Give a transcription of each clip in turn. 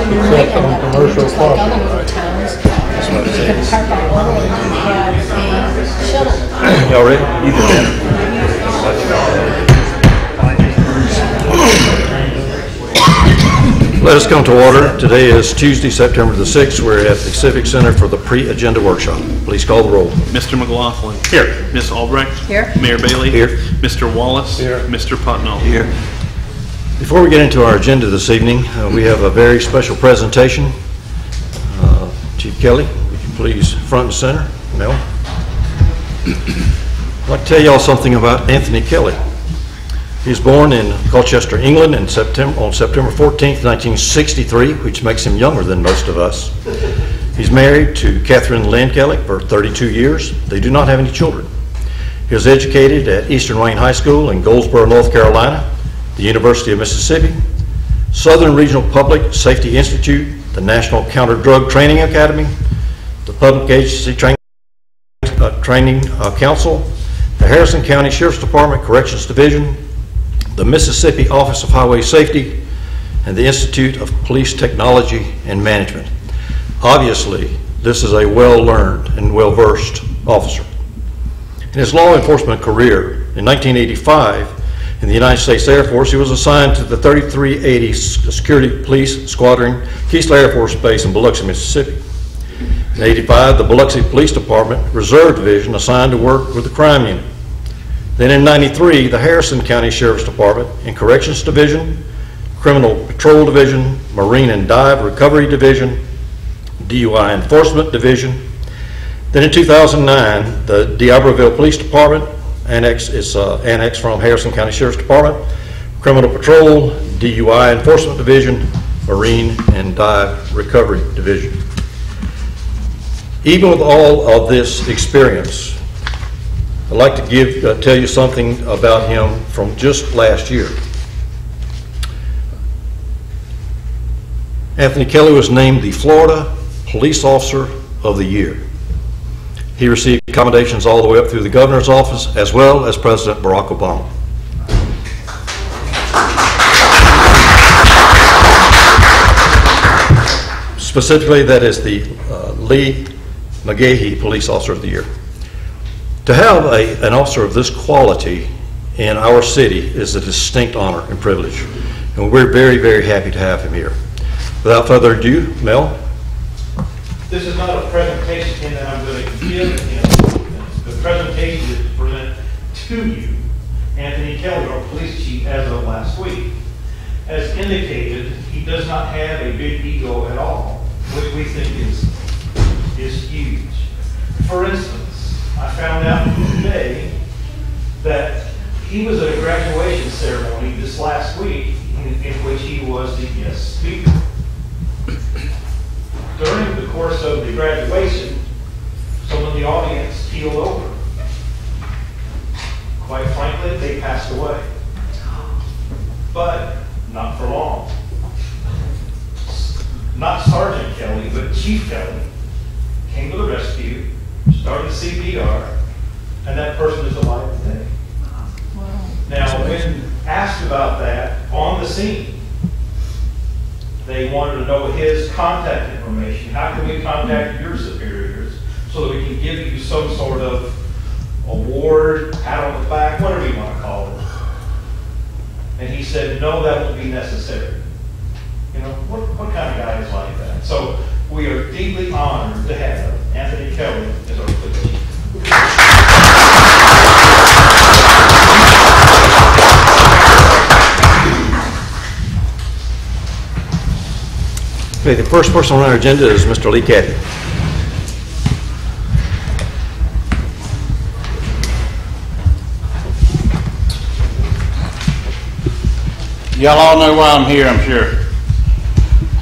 Except on commercial just like other property. little towns, you can park on one and have a shuttle. Y'all ready? You did that. Let us come to order. Today is Tuesday, September the 6th. We're at the Civic Center for the pre-agenda workshop. Please call the roll. Mr. McLaughlin. Here. Ms. Albrecht. Here. Mayor Bailey. Here. Mr. Wallace. Here. Mr. Putnell. Here. Before we get into our agenda this evening, we have a very special presentation. Chief Kelly, would you please front and center? Mel? I'd like to tell y'all something about Anthony Kelly. He was born in Colchester, England on September 14th, 1963, which makes him younger than most of us. He's married to Catherine Lynn Kelly for 32 years. They do not have any children. He was educated at Eastern Wayne High School in Goldsboro, North Carolina, the University of Mississippi, Southern Regional Public Safety Institute, the National Counter-Drug Training Academy, the Public Agency Training Council, the Harrison County Sheriff's Department Corrections Division, the Mississippi Office of Highway Safety, and the Institute of Police Technology and Management. Obviously, this is a well-learned and well-versed officer. In his law enforcement career, in 1985, in the United States Air Force, he was assigned to the 3380 Security Police Squadron, Keesler Air Force Base in Biloxi, Mississippi. In 85, the Biloxi Police Department Reserve Division assigned to work with the crime unit. Then in 93, the Harrison County Sheriff's Department in Corrections Division, Criminal Patrol Division, Marine and Dive Recovery Division, DUI Enforcement Division. Then in 2009, the D'Iberville Police Department, annexed from Harrison County Sheriff's Department, Criminal Patrol, DUI Enforcement Division, Marine and Dive Recovery Division. Even with all of this experience, I'd like to tell you something about him from just last year. Anthony Kelly was named the Florida Police Officer of the Year. He received commendations all the way up through the governor's office as well as President Barack Obama. Specifically, that is the Lee McGahee Police Officer of the Year. To have an officer of this quality in our city is a distinct honor and privilege, and we're very, very happy to have him here. Without further ado, Mel. This is not a presentation that I'm going to give him. The presentation is to present to you Anthony Kelly, our police chief, as of last week. As indicated, he does not have a big ego at all, which we think is huge. For instance, I found out today that he was at a graduation ceremony this last week in which he was the guest speaker. During the course of the graduation, some of the audience keeled over. Quite frankly, they passed away. But not for long. Not Sergeant Kelly, but Chief Kelly came to the rescue, started CPR, and that person is alive today. Wow. Now, when asked about that on the scene, they wanted to know his contact information. How can we contact your superiors so that we can give you some sort of award, pat on the back, whatever you want to call it? And he said, no, that won't be necessary. You know, what kind of guy is like that? So we are deeply honored to have Anthony Kelly as our police chief. Okay, the first person on our agenda is Mr. Lee Caddy. Y'all all know why I'm here, I'm sure.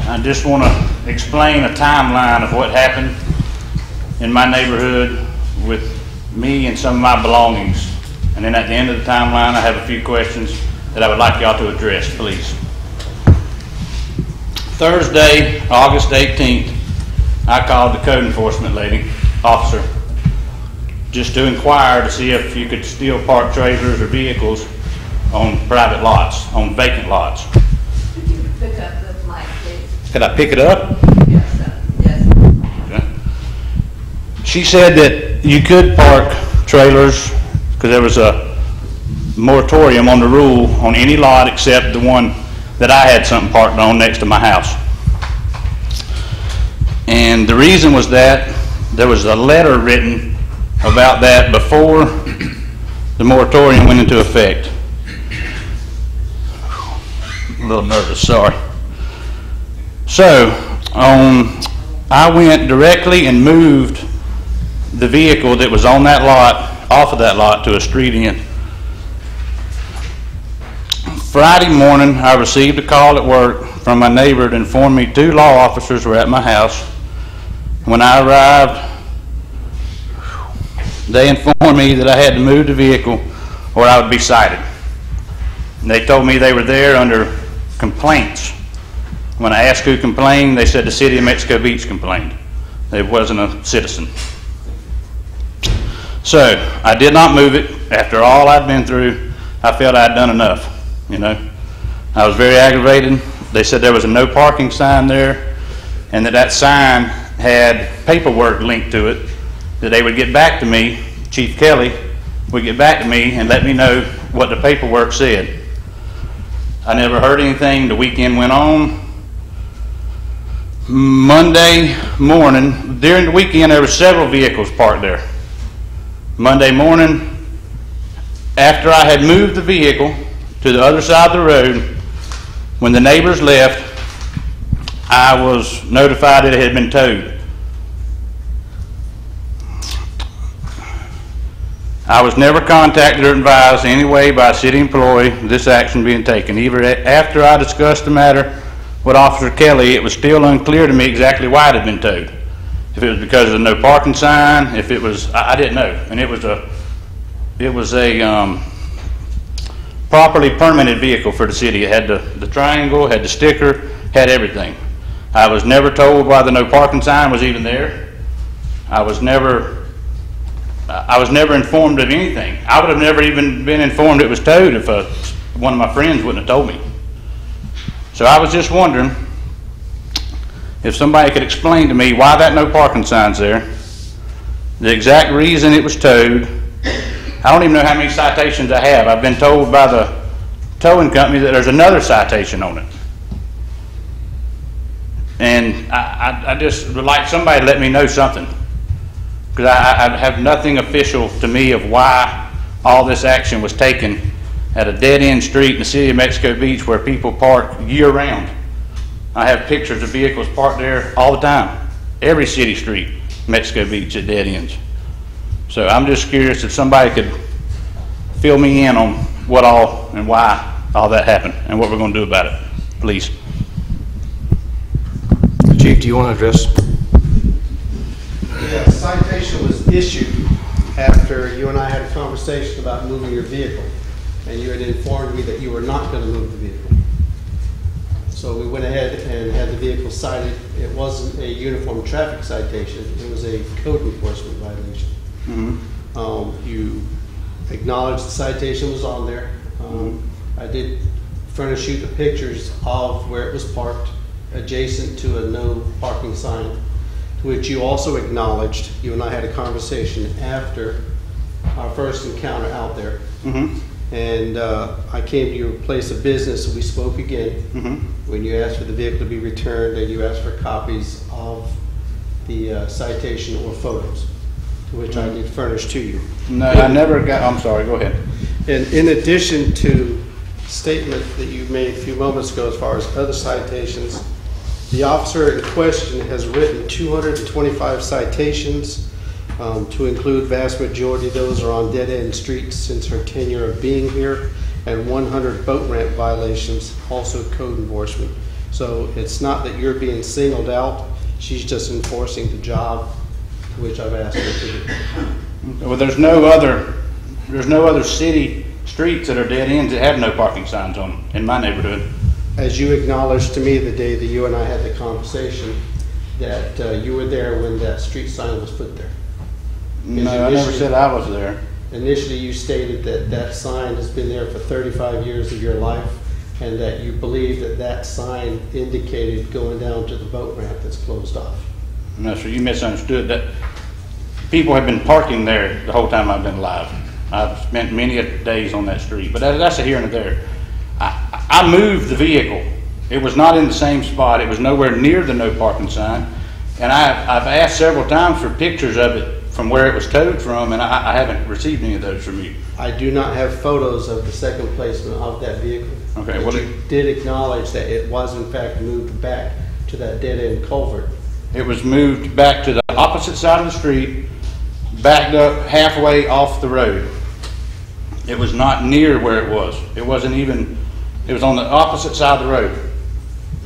I just want to explain a timeline of what happened in my neighborhood with me and some of my belongings. And then at the end of the timeline, I have a few questions that I would like y'all to address, please. Thursday, August 18th, I called the code enforcement lady, officer, just to inquire to see if you could still park trailers or vehicles on private lots, on vacant lots. Could you pick up the mic, please? Could I pick it up? Yes, sir. Yes. Okay. She said that you could park trailers because there was a moratorium on the rule on any lot except the one that I had something parked on next to my house. And the reason was that there was a letter written about that before the moratorium went into effect. A little nervous, sorry. So, I went directly and moved the vehicle that was on that lot, off of that lot, to a street end. Friday morning, I received a call at work from my neighbor to inform me 2 law officers were at my house. When I arrived, they informed me that I had to move the vehicle or I would be cited. And they told me they were there under complaints. When I asked who complained, they said the city of Mexico Beach complained. It wasn't a citizen. So I did not move it. After all I'd been through, I felt I'd done enough. You know, I was very aggravated. They said there was a no parking sign there, and that sign had paperwork linked to it, that they would get back to me, Chief Kelly would get back to me and let me know what the paperwork said. I never heard anything. The weekend went on. Monday morning, during the weekend, there were several vehicles parked there. Monday morning, after I had moved the vehicle to the other side of the road, when the neighbors left, I was notified that it had been towed. I was never contacted or advised in any way by a city employee of this action being taken. Even after I discussed the matter with Officer Kelly, it was still unclear to me exactly why it had been towed. If it was because of the no parking sign, if it was, I didn't know. And it was a properly permitted vehicle for the city. It had the triangle, had the sticker, had everything. I was never told why the no parking sign was even there. I was never informed of anything. I would have never even been informed it was towed if one of my friends wouldn't have told me. So I was just wondering if somebody could explain to me why that no parking sign's there, the exact reason it was towed. I don't even know how many citations I have. I've been told by the towing company that there's another citation on it. And I just would like somebody to let me know something. Because I have nothing official to me of why all this action was taken at a dead-end street in the city of Mexico Beach where people park year-round. I have pictures of vehicles parked there all the time. Every city street, Mexico Beach, at dead ends. So I'm just curious if somebody could fill me in on what all and why all that happened and what we're going to do about it, please. Chief, do you want to address? The citation was issued after you and I had a conversation about moving your vehicle, and you had informed me that you were not going to move the vehicle. So we went ahead and had the vehicle cited. It wasn't a uniform traffic citation. It was a code enforcement violation. Mm-hmm. You acknowledged the citation was on there. I did furnish you the pictures of where it was parked adjacent to a no parking sign, which you also acknowledged. You and I had a conversation after our first encounter out there. Mm-hmm. And I came to your place of business and we spoke again. Mm-hmm. When you asked for the vehicle to be returned and you asked for copies of the citation or photos, to which I did furnish to you. No, I never got, I'm sorry, go ahead. And in addition to the statement that you made a few moments ago as far as other citations, the officer in question has written 225 citations, to include vast majority of those are on dead-end streets since her tenure of being here, and 100 boat ramp violations, also code enforcement. So it's not that you're being singled out, she's just enforcing the job to which I've asked her to do. Well, there's no other city streets that are dead ends that have no parking signs on them in my neighborhood. As you acknowledged to me the day that you and I had the conversation, that you were there when that street sign was put there. No, I never said I was there. Initially, you stated that that sign has been there for 35 years of your life, and that you believe that that sign indicated going down to the boat ramp that's closed off. No, sir, you misunderstood. That people have been parking there the whole time I've been alive. I've spent many days on that street, but that's a here and a there. I moved the vehicle. It was not in the same spot. It was nowhere near the no parking sign. And I've asked several times for pictures of it from where it was towed from, and I haven't received any of those from you. I do not have photos of the second placement of that vehicle. Okay, But well, you did acknowledge that it was in fact moved back to that dead-end culvert. It was moved back to the opposite side of the street, backed up halfway off the road. It was not near where it was. It wasn't even, it was on the opposite side of the road.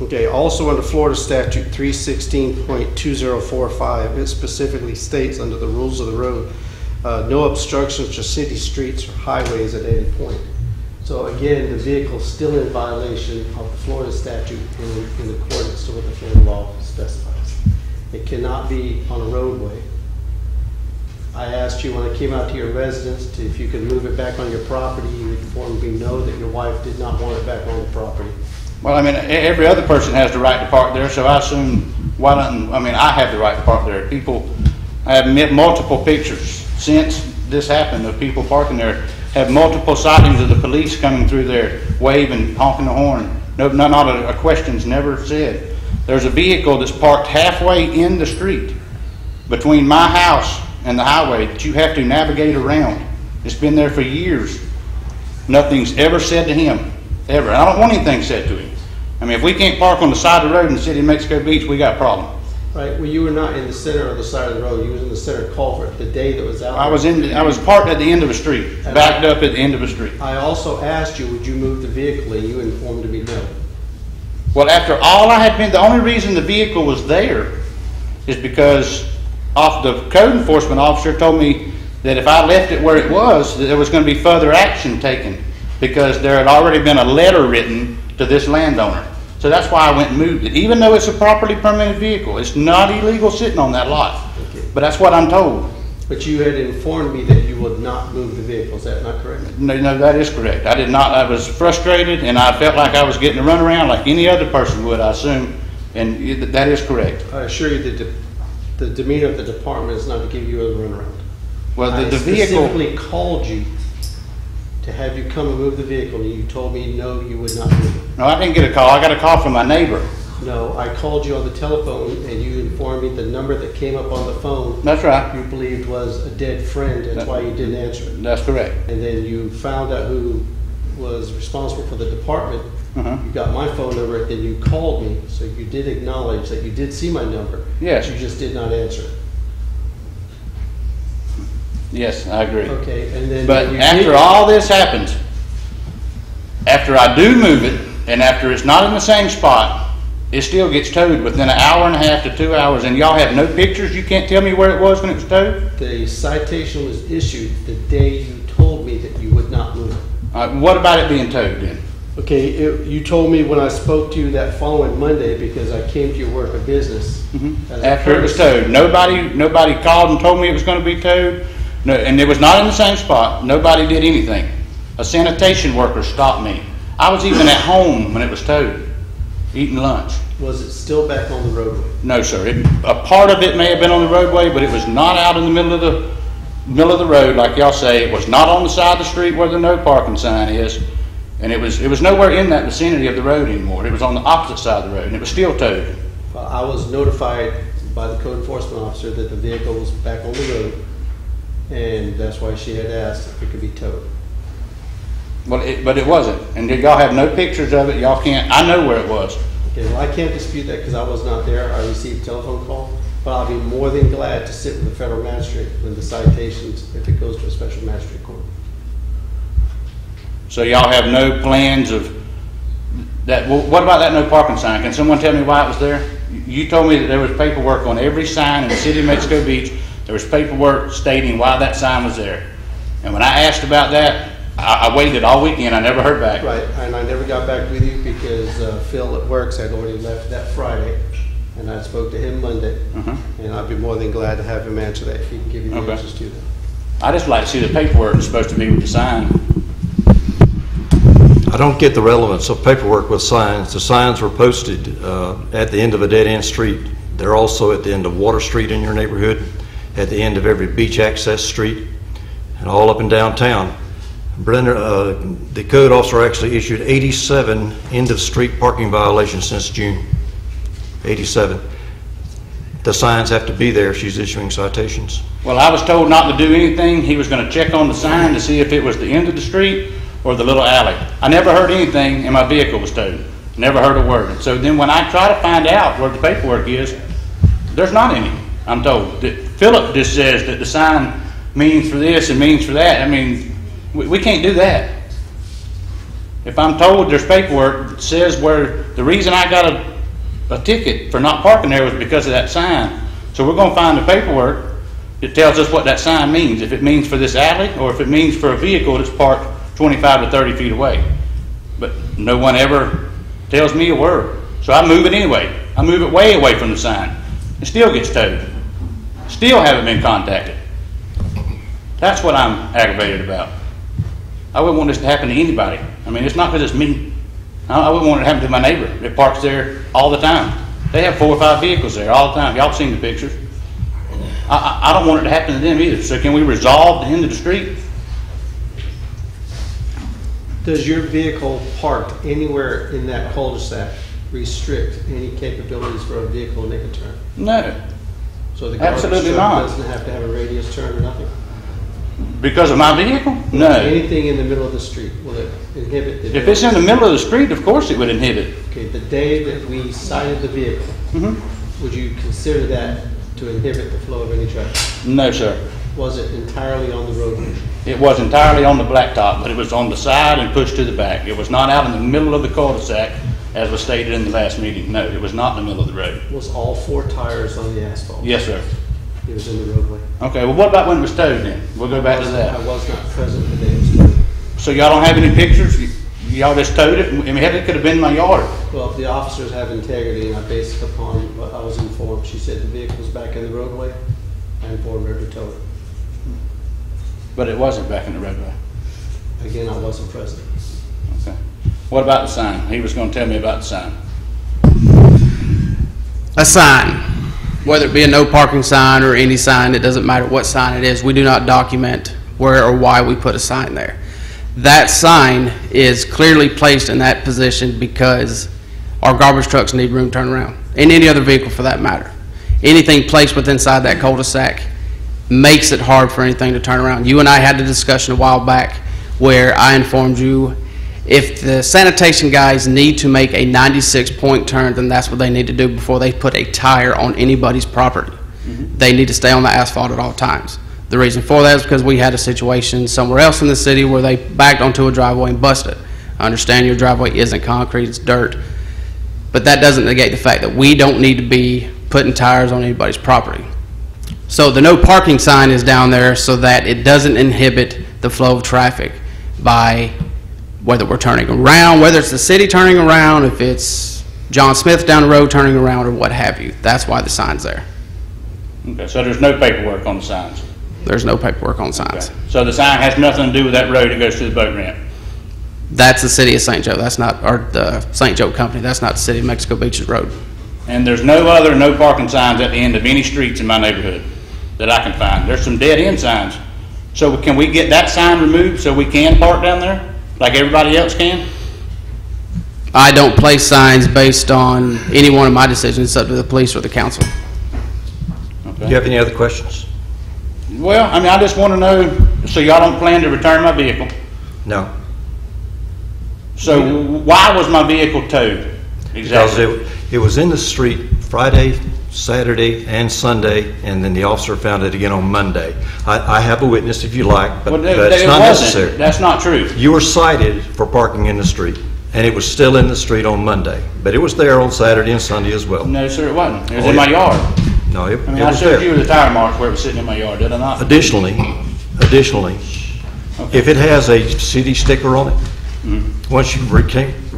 Okay, also under Florida Statute 316.2045, it specifically states under the rules of the road, no obstructions to city streets or highways at any point. So again, the vehicle's still in violation of the Florida statute in accordance to what the Florida law specifies. It cannot be on a roadway. I asked you when I came out to your residence if you could move it back on your property. You informed me no, that your wife did not want it back on the property. Well, I mean, every other person has the right to park there, so I assume, why don't, I mean, I have the right to park there. People, I have met multiple pictures since this happened of people parking there, have multiple sightings of the police coming through there, waving, honking the horn. No, not a question's never said. There's a vehicle that's parked halfway in the street between my house and the highway that you have to navigate around. It's been there for years. Nothing's ever said to him, ever. I don't want anything said to him. I mean, if we can't park on the side of the road in the city of Mexico Beach, we got a problem. Right, well, you were not in the center of the side of the road. You was in the center culvert the day that was out. I was parked at the end of a street, backed up at the end of a street. I also asked you, would you move the vehicle, and you informed me no. Well, after all I had been, the only reason the vehicle was there is because the code enforcement officer told me that if I left it where it was, that there was going to be further action taken because there had already been a letter written to this landowner. So that's why I went and moved it. Even though it's a properly permitted vehicle, it's not illegal sitting on that lot. Okay. But that's what I'm told. But you had informed me that you would not move the vehicle. Is that not correct? No, that is correct. I did not. I was frustrated, and I felt like I was getting a runaround like any other person would, I assume. And that is correct. I assure you that the demeanor of the department is not to give you a runaround. Well, the I vehicle. specifically called you to have you come and move the vehicle, and you told me no, you would not move it. No, I didn't get a call. I got a call from my neighbor. No, I called you on the telephone, and you informed me the number that came up on the phone That's right. you believed was a dead friend. That's why you didn't answer it. That's correct. And then you found out who was responsible for the department. You got my phone number, then you called me, so you did acknowledge that you did see my number. Yes. You just did not answer it. Yes, I agree. Okay, and then. But you after did- all this happens, after I do move it, and after it's not in the same spot, it still gets towed within an hour and a half to 2 hours, and y'all have no pictures? You can't tell me where it was when it was towed? The citation was issued the day you told me that you would not move it. What about it being towed then? Okay, you told me when I spoke to you that following Monday, because I came to your work of business. as a After it was courtesy. towed. Nobody called and told me it was going to be towed. No, and it was not in the same spot. Nobody did anything. A sanitation worker stopped me. I was even at home when it was towed, eating lunch. Was it still back on the roadway? No, sir. A part of it may have been on the roadway, but it was not out in the middle of the road, like y'all say. It was not on the side of the street where the no parking sign is, and it was nowhere in that vicinity of the road anymore. It was on the opposite side of the road, and it was still towed. I was notified by the code enforcement officer that the vehicle was back on the road, and that's why she had asked if it could be towed. Well, but it wasn't, and y'all have no pictures of it. Y'all can't. I know where it was. Okay, well, I can't dispute that because I was not there. I received a telephone call, but I'll be more than glad to sit with the federal magistrate with the citations if it goes to a special magistrate court. So y'all have no plans of that. Well, what about that no parking sign? Can someone tell me why it was there? You told me that there was paperwork on every sign in the city of Mexico Beach. There was paperwork stating why that sign was there. And when I asked about that, I waited all weekend. I never heard back. Right, and I never got back with you because Phil at Works had already left that Friday, and I spoke to him Monday, and I'd be more than glad to have him answer that if he can give you the Okay. answers to that. I just like to see the paperwork that's supposed to be with the sign. I don't get the relevance of paperwork with signs. The signs were posted at the end of a dead-end street. They're also at the end of Water Street in your neighborhood, at the end of every beach access street, and all up and downtown. Brenda, the code officer actually issued 87 end-of-street parking violations since June. 87. The signs have to be there if she's issuing citations. Well, I was told not to do anything. He was gonna check on the sign to see if it was the end of the street or the little alley. I never heard anything, and my vehicle was towed. Never heard a word. So then when I try to find out where the paperwork is, there's not any, I'm told. Philip just says that the sign means for this and means for that. I mean, we can't do that. If I'm told there's paperwork that says where, the reason I got a ticket for not parking there was because of that sign. So we're gonna find the paperwork that tells us what that sign means, if it means for this alley or if it means for a vehicle that's parked 25 to 30 feet away. But no one ever tells me a word. So I move it anyway. I move it way away from the sign. It still gets towed. Still haven't been contacted. That's what I'm aggravated about. I wouldn't want this to happen to anybody. I mean, it's not because it's me. I wouldn't want it to happen to my neighbor that parks there all the time. They have 4 or 5 vehicles there all the time. Y'all seen the pictures. I don't want it to happen to them either. So can we resolve the end of the street? Does your vehicle parked anywhere in that cul-de-sac restrict any capabilities for a vehicle to make a turn? No, So the garbage Absolutely truck not. doesn't have to have a radius turn or nothing? because of my vehicle? No. Anything in the middle of the street, will it inhibit the... If it's in the middle of the street, of course it would inhibit. Okay, the day that we cited the vehicle, would you consider that to inhibit the flow of any traffic? No, sir. Was it entirely on the roadway? It was entirely on the blacktop, but it was on the side and pushed to the back. It was not out in the middle of the cul-de-sac, as was stated in the last meeting. No, it was not in the middle of the road. Was all 4 tires on the asphalt? Yes, sir. It was in the roadway? Okay, well, what about when it was towed then? We'll go back to I that. was not present the day it was towed. So y'all don't have any pictures? Y'all just towed it? I mean, heck, it could have been in my yard. Well, the officers have integrity, and I based it upon what I was informed. She said the vehicle was back in the roadway. I informed her to tow it. But it wasn't back in the roadway. Again, I wasn't present. Okay. What about the sign? He was gonna tell me about the sign. A sign, whether it be a no parking sign or any sign, it doesn't matter what sign it is, we do not document where or why we put a sign there. That sign is clearly placed in that position because our garbage trucks need room to turn around, and any other vehicle for that matter. Anything placed within inside that cul-de-sac makes it hard for anything to turn around. You and I had a discussion a while back where I informed you if the sanitation guys need to make a 96-point turn, then that's what they need to do before they put a tire on anybody's property. They need to stay on the asphalt at all times. The reason for that is because we had a situation somewhere else in the city where they backed onto a driveway and busted. I understand your driveway isn't concrete, it's dirt, but that doesn't negate the fact that we don't need to be putting tires on anybody's property. So the no parking sign is down there so that it doesn't inhibit the flow of traffic by whether we're turning around, whether it's the city turning around, if it's John Smith down the road turning around, or what have you. That's why the sign's there. Okay, so there's no paperwork on the signs. There's no paperwork on signs. Okay. So the sign has nothing to do with that road that goes to the boat ramp. That's the city of St. Joe. That's not, or the St. Joe Company. That's not the city of Mexico Beach's road. And there's no other no parking signs at the end of any streets in my neighborhood that I can find. There's some dead end signs. So can we get that sign removed so we can park down there like everybody else can? I don't place signs based on any one of my decisions. It's up to the police or the council. Do you have any other questions? Well, I mean, I just want to know, so y'all don't plan to return my vehicle? No. So why was my vehicle towed? Because Exactly. it was in the street Friday, Saturday, and Sunday, and then the officer found it again on Monday. I have a witness if you like, but Well, that's it not wasn't. necessary. That's not true. You were cited for parking in the street, and it was still in the street on Monday, but it was there on Saturday and Sunday as well. No, sir, it wasn't. It was Oh, in my yeah. yard. No, it I mean, I was showed you there. the tire marks where it was sitting in my yard, did I not? Additionally, if it has a city sticker on it, once you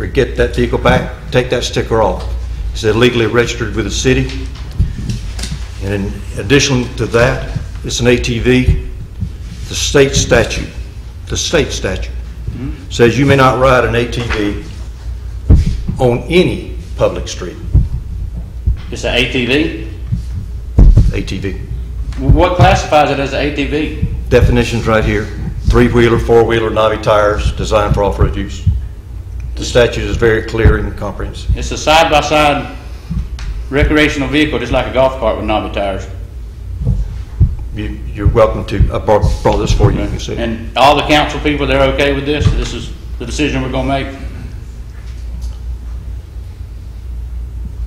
get that vehicle back, take that sticker off. It's illegally registered with the city. And in addition to that, it's an ATV. The state statute says you may not ride an ATV on any public street. It's an ATV? ATV. What classifies it as an ATV? Definitions right here. 3-wheeler, 4-wheeler, Navi tires, designed for off-road use. The statute is very clear and comprehensive. It's a side-by-side recreational vehicle, just like a golf cart with knobby tires. You're welcome to, I brought this for you, you can see. And all the council people, they're okay with this? This is the decision we're gonna make?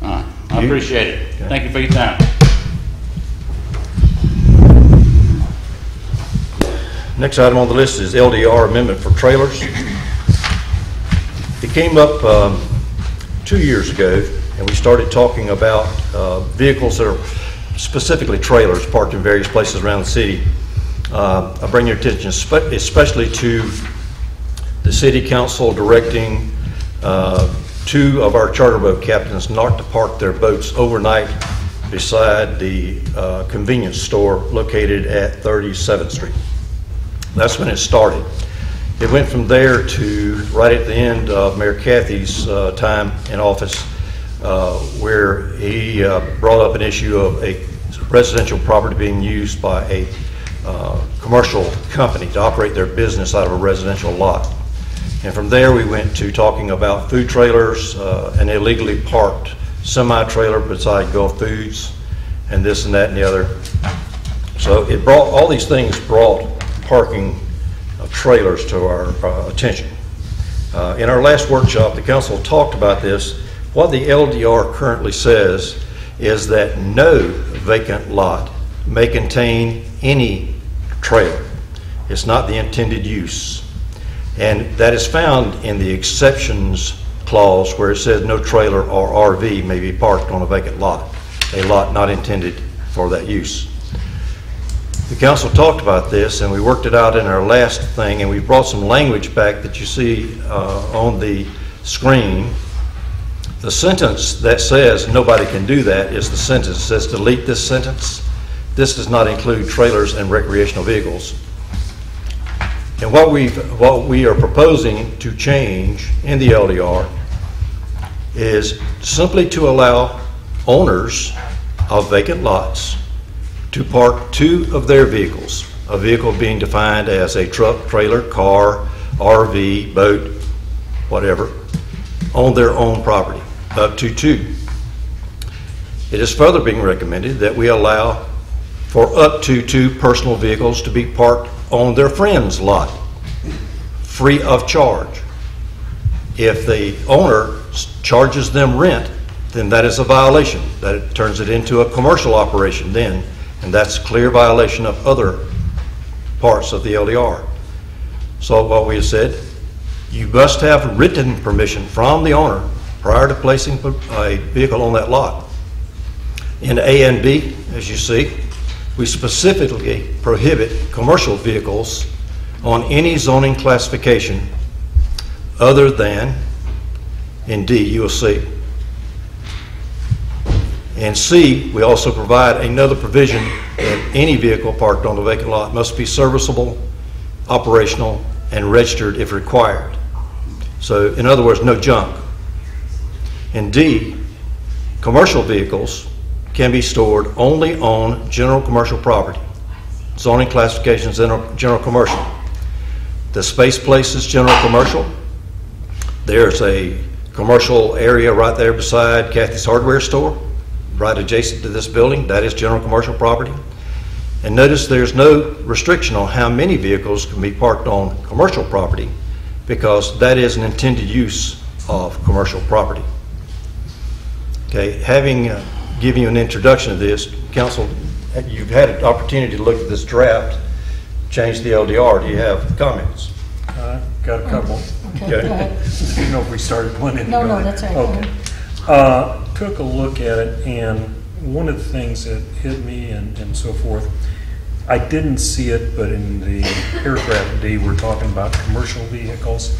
All right, I appreciate it. Okay. Thank you for your time. Next item on the list is LDR amendment for trailers. It came up 2 years ago, and we started talking about vehicles that are specifically trailers parked in various places around the city. I bring your attention especially to the city council directing 2 of our charter boat captains not to park their boats overnight beside the convenience store located at 37th Street. That's when it started. It went from there to right at the end of Mayor Cathy's time in office, where he brought up an issue of a residential property being used by a commercial company to operate their business out of a residential lot. And from there we went to talking about food trailers, an illegally parked semi-trailer beside Gulf Foods, and this and that and the other. So it brought, all these things brought parking of trailers to our attention. In our last workshop, the council talked about this. What the LDR currently says is that no vacant lot may contain any trailer. It's not the intended use. And that is found in the exceptions clause where it says no trailer or RV may be parked on a vacant lot, a lot not intended for that use. The council talked about this and we worked it out in our last thing, and we brought some language back that you see on the screen. The sentence that says nobody can do that is the sentence that says delete this sentence. This does not include trailers and recreational vehicles. And what we are proposing to change in the LDR is simply to allow owners of vacant lots to park 2 of their vehicles, a vehicle being defined as a truck, trailer, car, RV, boat, whatever, on their own property, up to 2. It is further being recommended that we allow for up to 2 personal vehicles to be parked on their friend's lot, free of charge. If the owner charges them rent, then that is a violation. That turns it into a commercial operation then, and that's a clear violation of other parts of the LDR. So what we have said, you must have written permission from the owner prior to placing a vehicle on that lot. In A and B, as you see, we specifically prohibit commercial vehicles on any zoning classification other than, in D, you will see. In C, we also provide another provision that any vehicle parked on the vacant lot must be serviceable, operational, and registered if required. So, in other words, no junk. In D, commercial vehicles can be stored only on general commercial property. Zoning classifications, general commercial. The Space Place is general commercial. There's a commercial area right there beside Cathy's Hardware Store, right adjacent to this building. That is general commercial property. And notice there's no restriction on how many vehicles can be parked on commercial property, because that is an intended use of commercial property. Okay, having given you an introduction of this, Council, you've had an opportunity to look at this draft, change the LDR. Do you have comments? Got a couple. Okay, go ahead. I didn't know if we started one in. No, that's all right. Okay. Took a look at it, and one of the things that hit me and so forth, I didn't see it, but in the paragraph D, we're talking about commercial vehicles.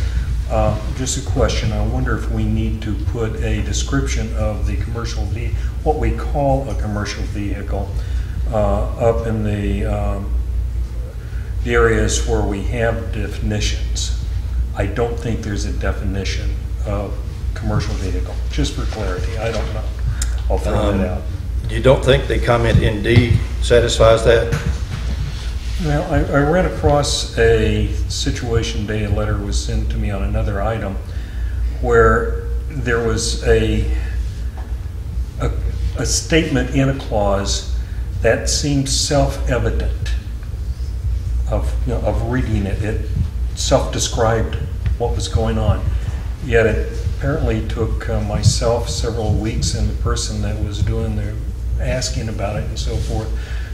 Just a question, I wonder if we need to put a description of the commercial vehicle, what we call a commercial vehicle, up in the areas where we have definitions. I don't think there's a definition of commercial vehicle, just for clarity. I don't know. I'll throw that out. You don't think the comment in D satisfies that? Well, I ran across a situation today, a letter was sent to me on another item, where there was a statement in a clause that seemed self-evident of reading it. It self-described what was going on. Yet it apparently took myself several weeks and the person that was doing the asking about it and so forth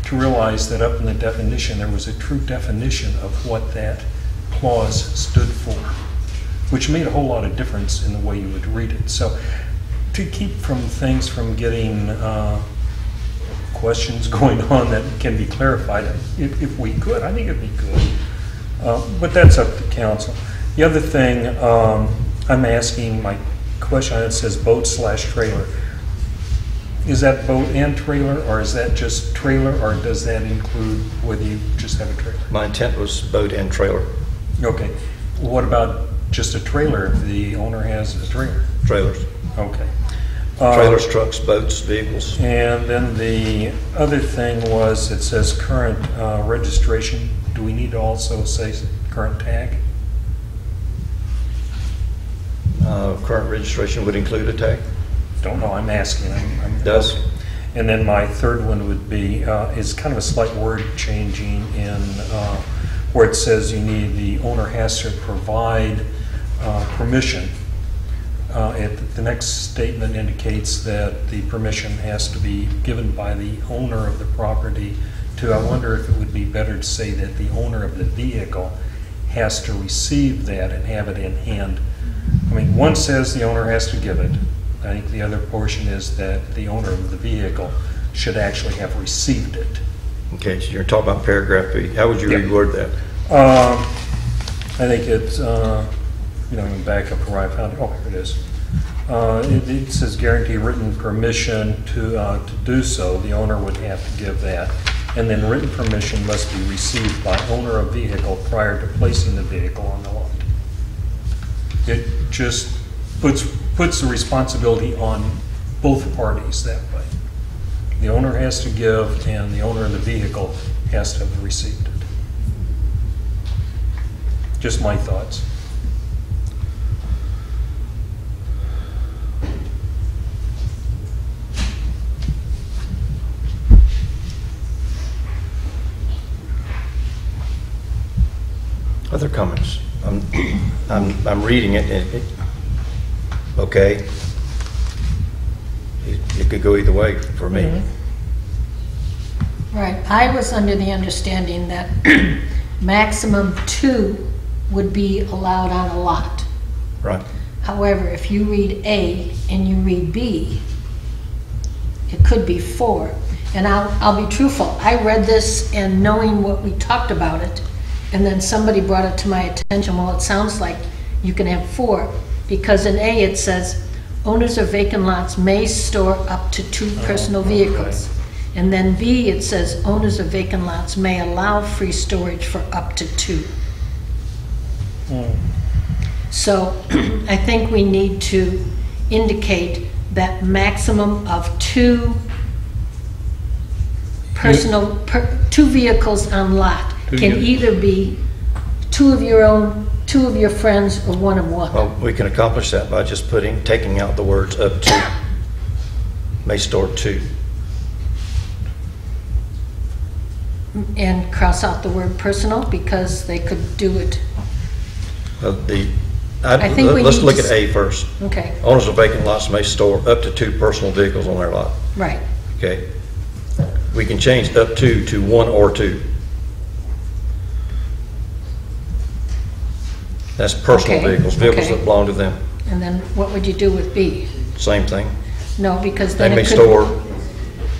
to realize that up in the definition there was a true definition of what that clause stood for, which made a whole lot of difference in the way you would read it. So to keep things from getting questions going on that can be clarified, if we could, I think it'd be good. But that's up to council. The other thing, I'm asking, my question, it says boat/trailer. Is that boat and trailer, or is that just trailer, or does that include whether you just have a trailer? My intent was boat and trailer. Okay. What about just a trailer if the owner has a trailer? Trailers. Okay. Trailers, trucks, boats, vehicles. And then the other thing was, it says current registration. Do we need to also say current tag? Current registration would include a tag? Don't know, I'm asking. Does. Okay. And then my third one would be, is kind of a slight word changing in where it says the owner has to provide permission. The next statement indicates that the permission has to be given by the owner of the property to, I wonder if it would be better to say that the owner of the vehicle has to receive that and have it in hand. I mean, one says the owner has to give it. I think the other portion is that the owner of the vehicle should actually have received it. Okay, so you're talking about paragraph B. How would you reword that? I think it's, back up to where I found it. Oh, here it is. It says guarantee written permission to do so. The owner would have to give that. And then written permission must be received by owner of vehicle prior to placing the vehicle on the lot. It just puts the responsibility on both parties that way. The owner has to give, and the owner of the vehicle has to have received it. Just my thoughts. Other comments? I'm reading it, and okay. It could go either way for me. Mm-hmm. Right. I was under the understanding that maximum 2 would be allowed on a lot. Right. However, if you read A and you read B, it could be 4. And I'll be truthful. I read this and knowing what we talked about it, and then somebody brought it to my attention, well, it sounds like you can have 4, because in A it says, owners of vacant lots may store up to 2 personal vehicles. Okay. And then B, it says, owners of vacant lots may allow free storage for up to 2. So I think we need to indicate that maximum of 2 personal, 2 vehicles on lot can either be 2 of your own, 2 of your friends, or 1 of one. Well, we can accomplish that by just taking out the words up to, may store 2. And cross out the word personal, because they could do it. I think we let's need look to at A first. Okay, Owners of vacant lots may store up to 2 personal vehicles on their lot. right. Okay. We can change up to 1 or 2. That's personal Okay, vehicles okay. that belong to them. And then what would you do with B? Same thing. No, because They then may it could... store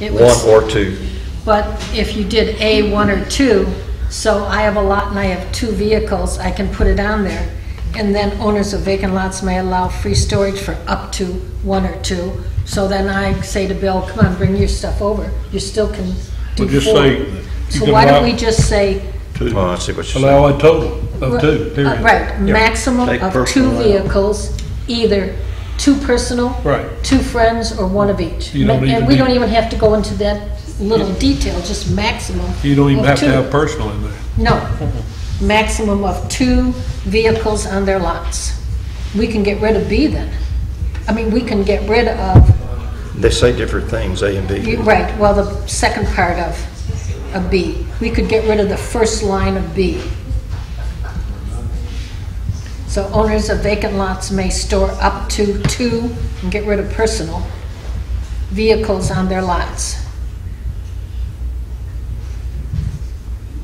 it 1 was- or 2. But if you did A, 1 or 2, so I have a lot and I have 2 vehicles, I can put it on there. And then owners of vacant lots may allow free storage for up to 1 or 2. So then I say to Bill, come on, bring your stuff over. You still can do Well, just 4. say you So can why don't allow- we just say Two. Oh, I see what you're saying. Allow a total of two, period. Right, maximum Take of 2 personal out. vehicles, either 2 personal, Right. 2 friends, or 1 of each. You don't And even we need- don't even have to go into that little detail, just maximum You don't even of have to 2. have personal in there. No, maximum of 2 vehicles on their lots. We can get rid of B then. I mean, we can get rid of, They say different things, A and B. right, well, the second part of B. We could get rid of the first line of B. So owners of vacant lots may store up to 2, and get rid of personal, vehicles on their lots.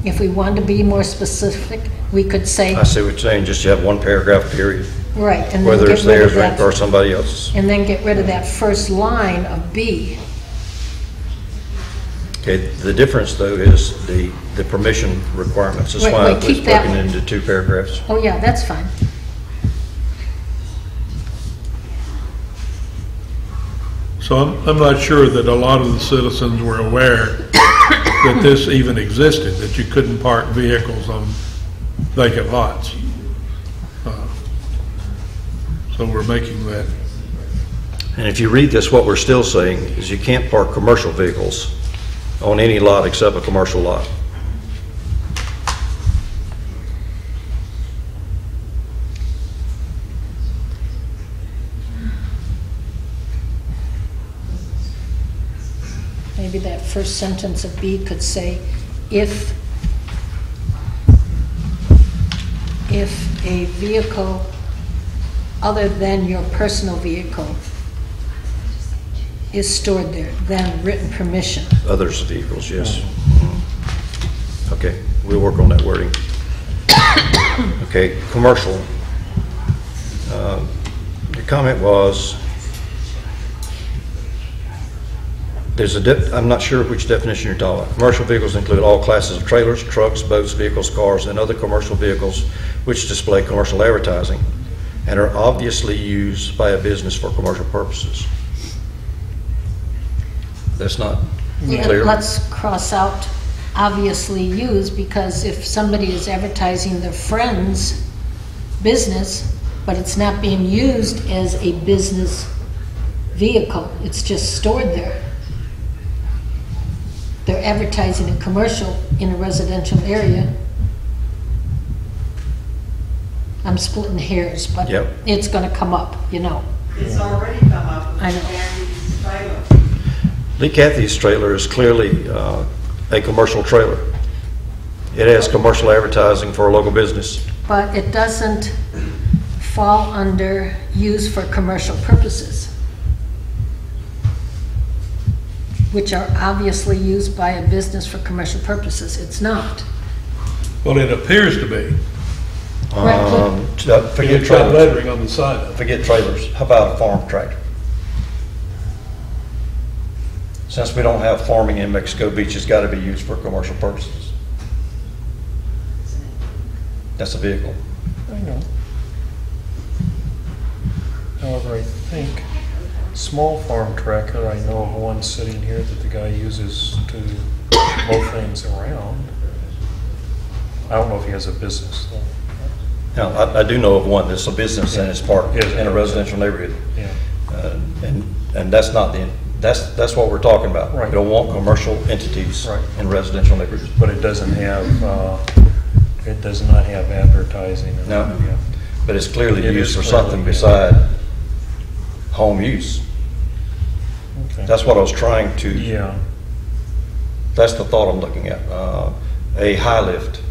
If we wanted to be more specific, we could say, I see what you're saying, just you have one paragraph period, right, and then whether get it's rid of theirs that. or somebody else's. And then get rid of that first line of B. Okay, the difference though is the permission requirements. That's Wait, why I wait, was keep that broken one. into 2 paragraphs. Oh, yeah, that's fine. So I'm not sure that a lot of the citizens were aware that this even existed, that you couldn't park vehicles on vacant lots. So we're making that, And if you read this, what we're still saying is you can't park commercial vehicles on any lot except a commercial lot. Maybe that first sentence of B could say, if a vehicle other than your personal vehicle is stored there, then written permission. Others' vehicles, yes. Okay, we'll work on that wording. Okay, commercial. Your comment was, I'm not sure which definition you're talking about. Commercial vehicles include all classes of trailers, trucks, boats, vehicles, cars, and other commercial vehicles which display commercial advertising and are obviously used by a business for commercial purposes. That's not clear. Let's cross out obviously used, because if somebody is advertising their friend's business, but it's not being used as a business vehicle, it's just stored there. They're advertising a commercial in a residential area. I'm splitting hairs, but Yep. it's gonna come up, you know. It's already come up with I know. Gary's trailer. Lee Cathy's trailer is clearly a commercial trailer. It has commercial advertising for a local business. But it doesn't fall under use for commercial purposes, which are obviously used by a business for commercial purposes. It's not. well, it appears to be. Forget It's got trailers. lettering on the side of it. Forget trailers. How about a farm tractor? Since we don't have farming in Mexico Beach, it's got to be used for commercial purposes. That's a vehicle. I know. However, I think small farm tractor, I know of one sitting here that the guy uses to mow things around. I don't know if he has a business though. Now, I do know of one that's a business and it's parked in a residential neighborhood. Yeah. And that's not that's what we're talking about. Right. We don't want commercial entities Right. in residential neighborhoods. But it does not have advertising. No. Yeah. But it's clearly It used is for clearly, something yeah. beside home use. Okay. That's what I was trying to, Yeah. that's the thought I'm looking at. A high lift.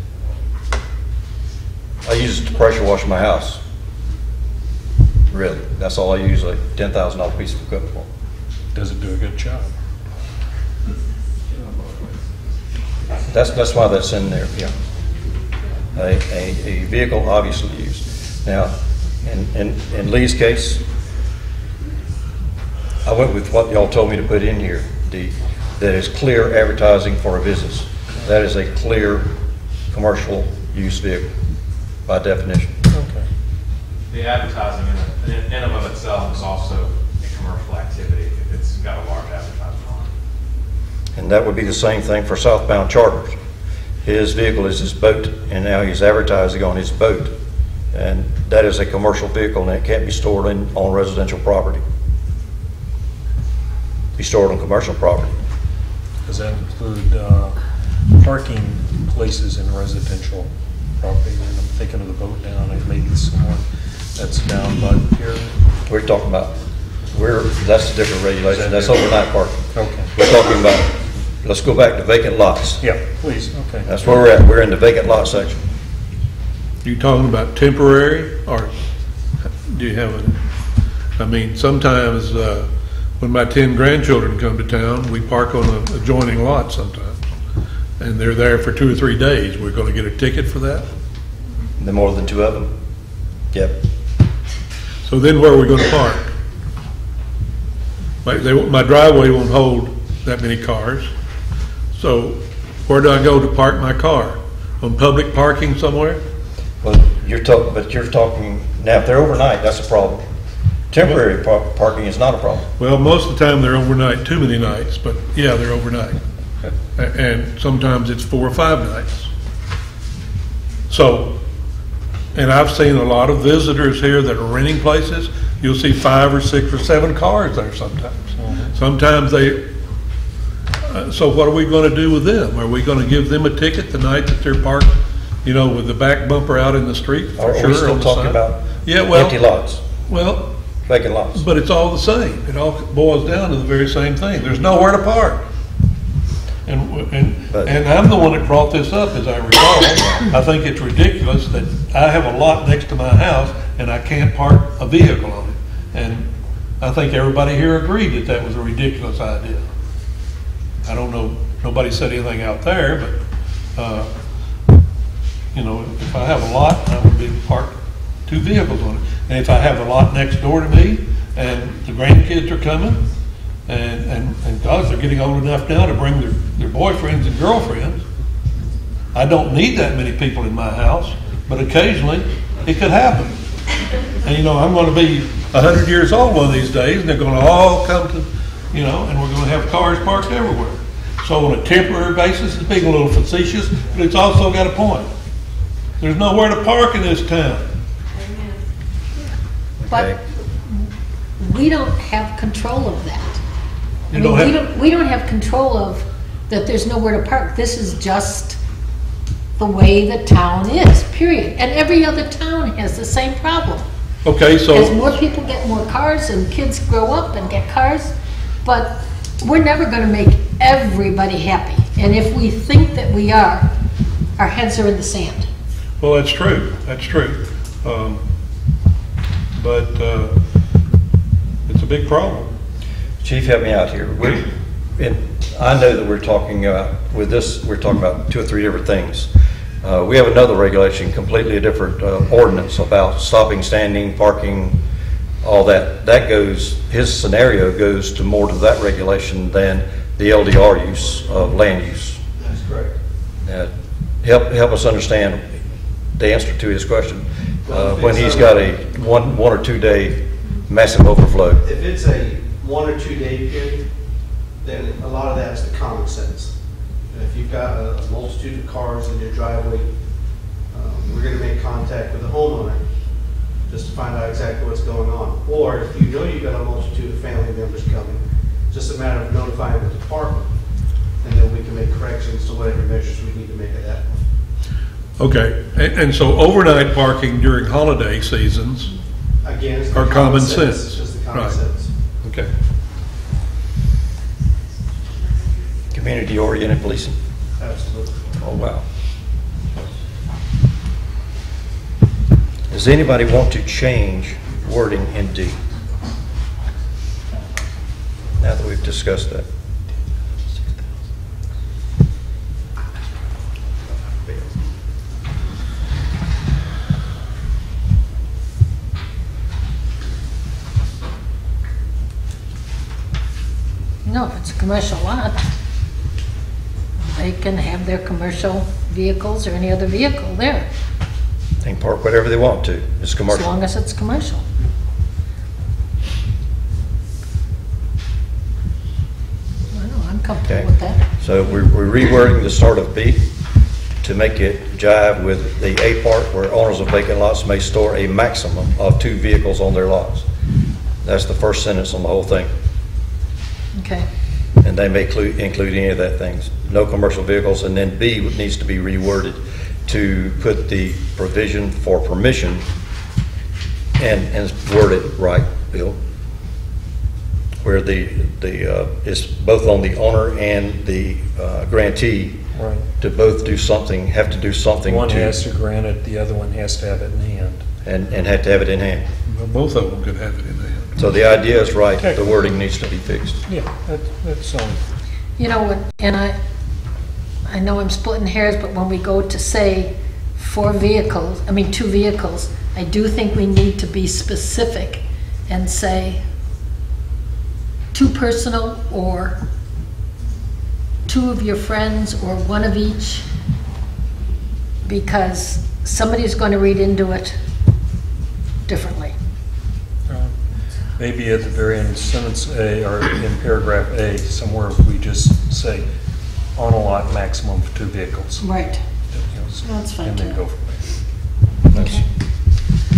I use it to pressure wash my house. Really, that's all I use a $10,000 piece of equipment for. Does it do a good job? That's why that's in there, yeah. A vehicle obviously used. Now, in Lee's case, I went with what y'all told me to put in here, that is clear advertising for a business. That is a clear commercial use vehicle by definition. Okay. The advertising in and of itself is also a commercial activity if it's got a large advertisement on it. And that would be the same thing for southbound charters. His vehicle is his boat, and now he's advertising on his boat. And that is a commercial vehicle, and it can't be stored on residential property. Be stored on commercial property. Does that include parking places in residential property? And I'm thinking of the boat down, and maybe someone that's down by the pier. We're talking about, that's a different regulation, that's overnight parking. Okay. We're talking about, let's go back to vacant lots. Yeah, please, okay. That's where we're at, we're in the vacant lot section. You talking about temporary, or do you have I mean, sometimes, when my 10 grandchildren come to town, we park on an adjoining lot sometimes, and they're there for 2 or 3 days. We're gonna get a ticket for that? The more than 2 of them. Yep. So then where are we gonna park? My driveway won't hold that many cars, so where do I go to park my car? On public parking somewhere? Well, you're talking, now if they're overnight, that's a problem. Temporary parking is not a problem. Well, most of the time they're overnight, too many nights, but yeah, they're overnight. And sometimes it's 4 or 5 nights. So, and I've seen a lot of visitors here that are renting places. You'll see 5 or 6 or 7 cars there sometimes. Sometimes so what are we going to do with them? Are we going to give them a ticket the night that they're parked, with the back bumper out in the street? Are we still talking about empty lots? Well, vacant lots. but it's all the same. It all boils down to the very same thing. There's nowhere to park. And I'm the one that brought this up, as I recall. I think it's ridiculous that I have a lot next to my house and I can't park a vehicle on it. And I think everybody here agreed that that was a ridiculous idea. I don't know, nobody said anything out there, but, if I have a lot, I would be parked 2 vehicles on it. And if I have a lot next door to me and the grandkids are coming, and God, they're getting old enough now to bring their boyfriends and girlfriends, I don't need that many people in my house, but occasionally it could happen. And I'm going to be 100 years old one of these days, and they're going to all come to, and we're going to have cars parked everywhere. So on a temporary basis, it's being a little facetious, but it's also got a point. There's nowhere to park in this town. But we don't have control of that. You don't have- We don't have control of that there's nowhere to park. This is just the way the town is, period. And every other town has the same problem. Okay, so. As more people get more cars and kids grow up and get cars, but we're never gonna make everybody happy. And if we think that we are, our heads are in the sand. Well, that's true. That's true. But it's a big problem. Chief, help me out here. I know that we're talking about, with this, we're talking about 2 or 3 different things. We have another regulation, completely a different ordinance about stopping, standing, parking, all that. That goes, his scenario goes to more to that regulation than the LDR use of land use. That's correct. Help us understand the answer to his question. When he's got a one or 2 day massive overflow. If it's a 1 or 2 day period, then a lot of that is the common sense. And if you've got a multitude of cars in your driveway, we're going to make contact with the homeowner just to find out exactly what's going on. Or if you know you've got a multitude of family members coming, it's just a matter of notifying the department, and then we can make corrections to whatever measures we need to make at that point. Okay, and so overnight parking during holiday seasons Again, it's the are common sense. Just the common Right. sense. Okay. Community-oriented policing. Absolutely. Oh, wow. Does anybody want to change wording in D? Now that we've discussed that. No, if it's a commercial lot, they can have their commercial vehicles or any other vehicle there, They can park whatever they want to. It's as commercial. long as it's commercial. I know, I'm comfortable Okay. with that. So we're rewording the start of B to make it jive with the A part where owners of vacant lots may store a maximum of 2 vehicles on their lots. That's the first sentence on the whole thing. Okay. And they may include any of that things. No commercial vehicles, and then B needs to be reworded to put the provision for permission and word it right, Bill, where it's both on the owner and the grantee Right. to both do something, have to do something One has to grant it, the other one has to have it in hand. and have to have it in hand. Well, both of them could have it in there. So the idea is right, the wording needs to be fixed. Yeah, that's, You know what, and I know I'm splitting hairs, but when we go to say 2 vehicles, I do think we need to be specific and say 2 personal or 2 of your friends or 1 of each, because somebody's going to read into it differently. maybe at the very end, sentence A, or in paragraph A, somewhere we just say, on a lot, maximum of 2 vehicles. Right. You know, That's fine, and then too. go from there. Okay.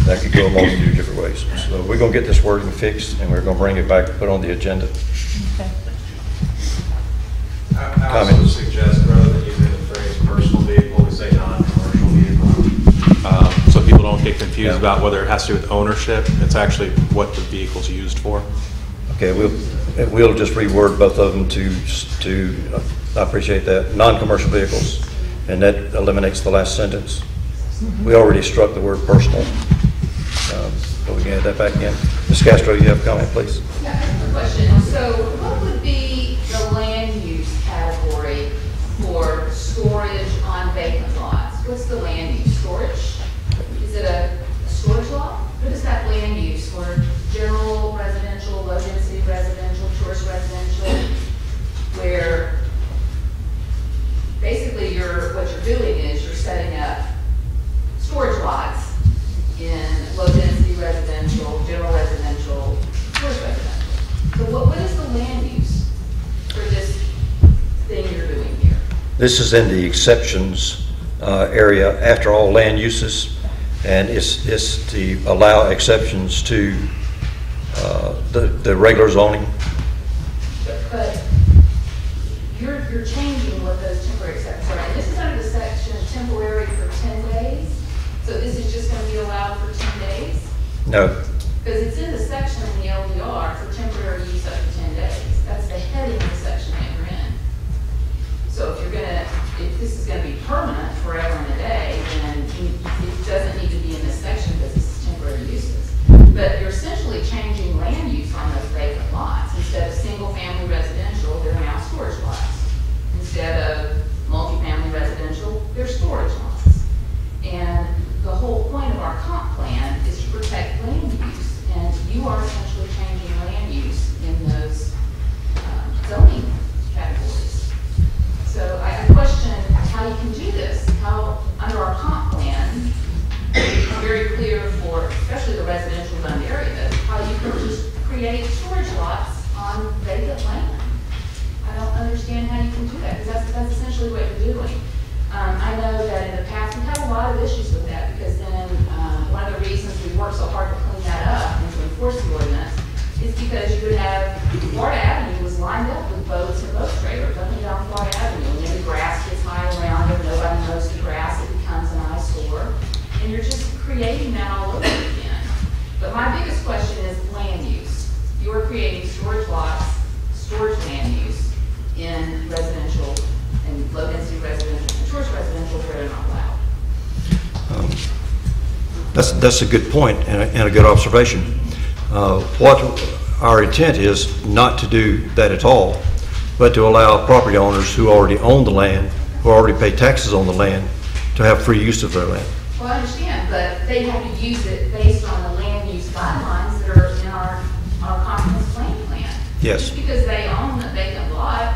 That could go along 2 different ways. So we're going to get this wording fixed, and we're going to bring it back and put on the agenda. Okay. I also would suggest, rather than using the phrase personal vehicle, we say non-commercial vehicle. So people don't get confused about whether it has to do with ownership. It's actually what the vehicle's used for. Okay, we'll just reword both of them to I appreciate that, non-commercial vehicles, and that eliminates the last sentence. We already struck the word personal, but we can add that back in. Ms. Castro, you have a comment, please? Yeah, I have a question. So what would be the land use category for storage on vacant lots? What's the land use? Storage? Is it a storage lot? What is that land use for general residential, low density residential, tourist residential, where basically what you're doing is you're setting up storage lots in low density residential, general residential, tourist residential. So what is the land use for this thing you're doing here? This is in the exceptions area after all land uses, and it's to allow exceptions to the regular zoning. But you're changing what those temporary exceptions are. And this is under the section temporary for 10 days. So this is just going to be allowed for 10 days? No, Because it's in the section in the LDR for temporary use up to 10 days. That's the heading of the section that you're in. So if this is going to be permanent forever and a day, then it doesn't need to be in this section because this is temporary uses. But you're essentially changing land use on those vacant lots. Instead of single-family residential, they're now storage lots. Instead of multifamily residential, they're storage lots. And the whole point of our comp plan is to protect land use. And you are essentially changing land use in those zoning categories. So I question how you can do this. How, under our comp plan, it's very clear for, especially the residential zoned areas, how you can just create storage lots on vacant land. I don't understand how you can do that, because that's essentially what you're doing. I know that in the past, we've had a lot of issues with that, because then one of the reasons we worked so hard to clean that up and to enforce the ordinance is because you would have, Florida Avenue was lined up with boats and boat trailers up and down Florida Avenue, and then the grass gets high around it, nobody mows the grass, it becomes an eyesore, and you're just creating that all over again. But my biggest question is land use. You're creating storage lots, storage land use in residential and low density residential and tourist residential where they're not allowed. that's a good point and a good observation. What our intent is not to do that at all, but to allow property owners who already own the land, who already pay taxes on the land, to have free use of their land. Well, I understand, but they have to use it based on the land use guidelines that are in our comprehensive plan. Yes. Just because they own a vacant lot,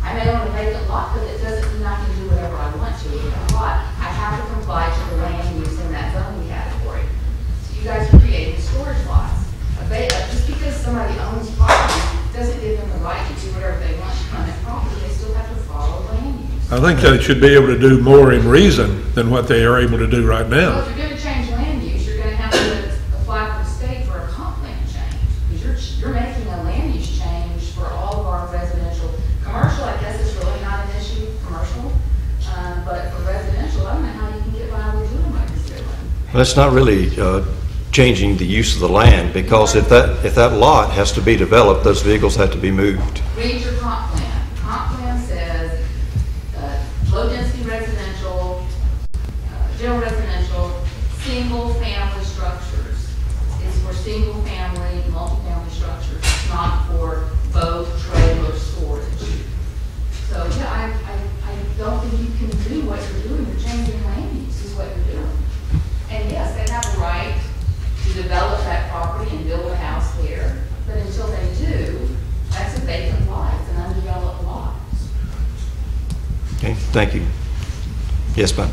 I may own a vacant lot, but it doesn't mean I can do whatever I want to with that lot. I have to comply to the land use in that zoning category. So you guys are creating storage lots. Just because somebody owns property doesn't give them the right to do whatever they want on that property. They still have to follow land use. I think they should be able to do more in reason than what they are able to do right Well, now. if you're gonna change land use, you're gonna have to apply for the state for a comp plan change. Because you're making a land use change for all of our residential. Commercial, I guess is really not an issue, commercial. But for residential, I don't know how you can get by with doing what you're doing. That's not really changing the use of the land, because if that lot has to be developed, those vehicles have to be moved. Read your comp plan. Comp plan says, low-density residential, general residential, single-family structures. It's for single-family, multi-family structures. It's not for boat, trailer, storage. So, yeah, I don't think you can do what you're doing. You're changing land use is what you're doing. And yes, they have a right to develop that property and build a house there. But until they do, that's a vacant lot. It's an undeveloped lot. Okay, thank you. Yes, ma'am.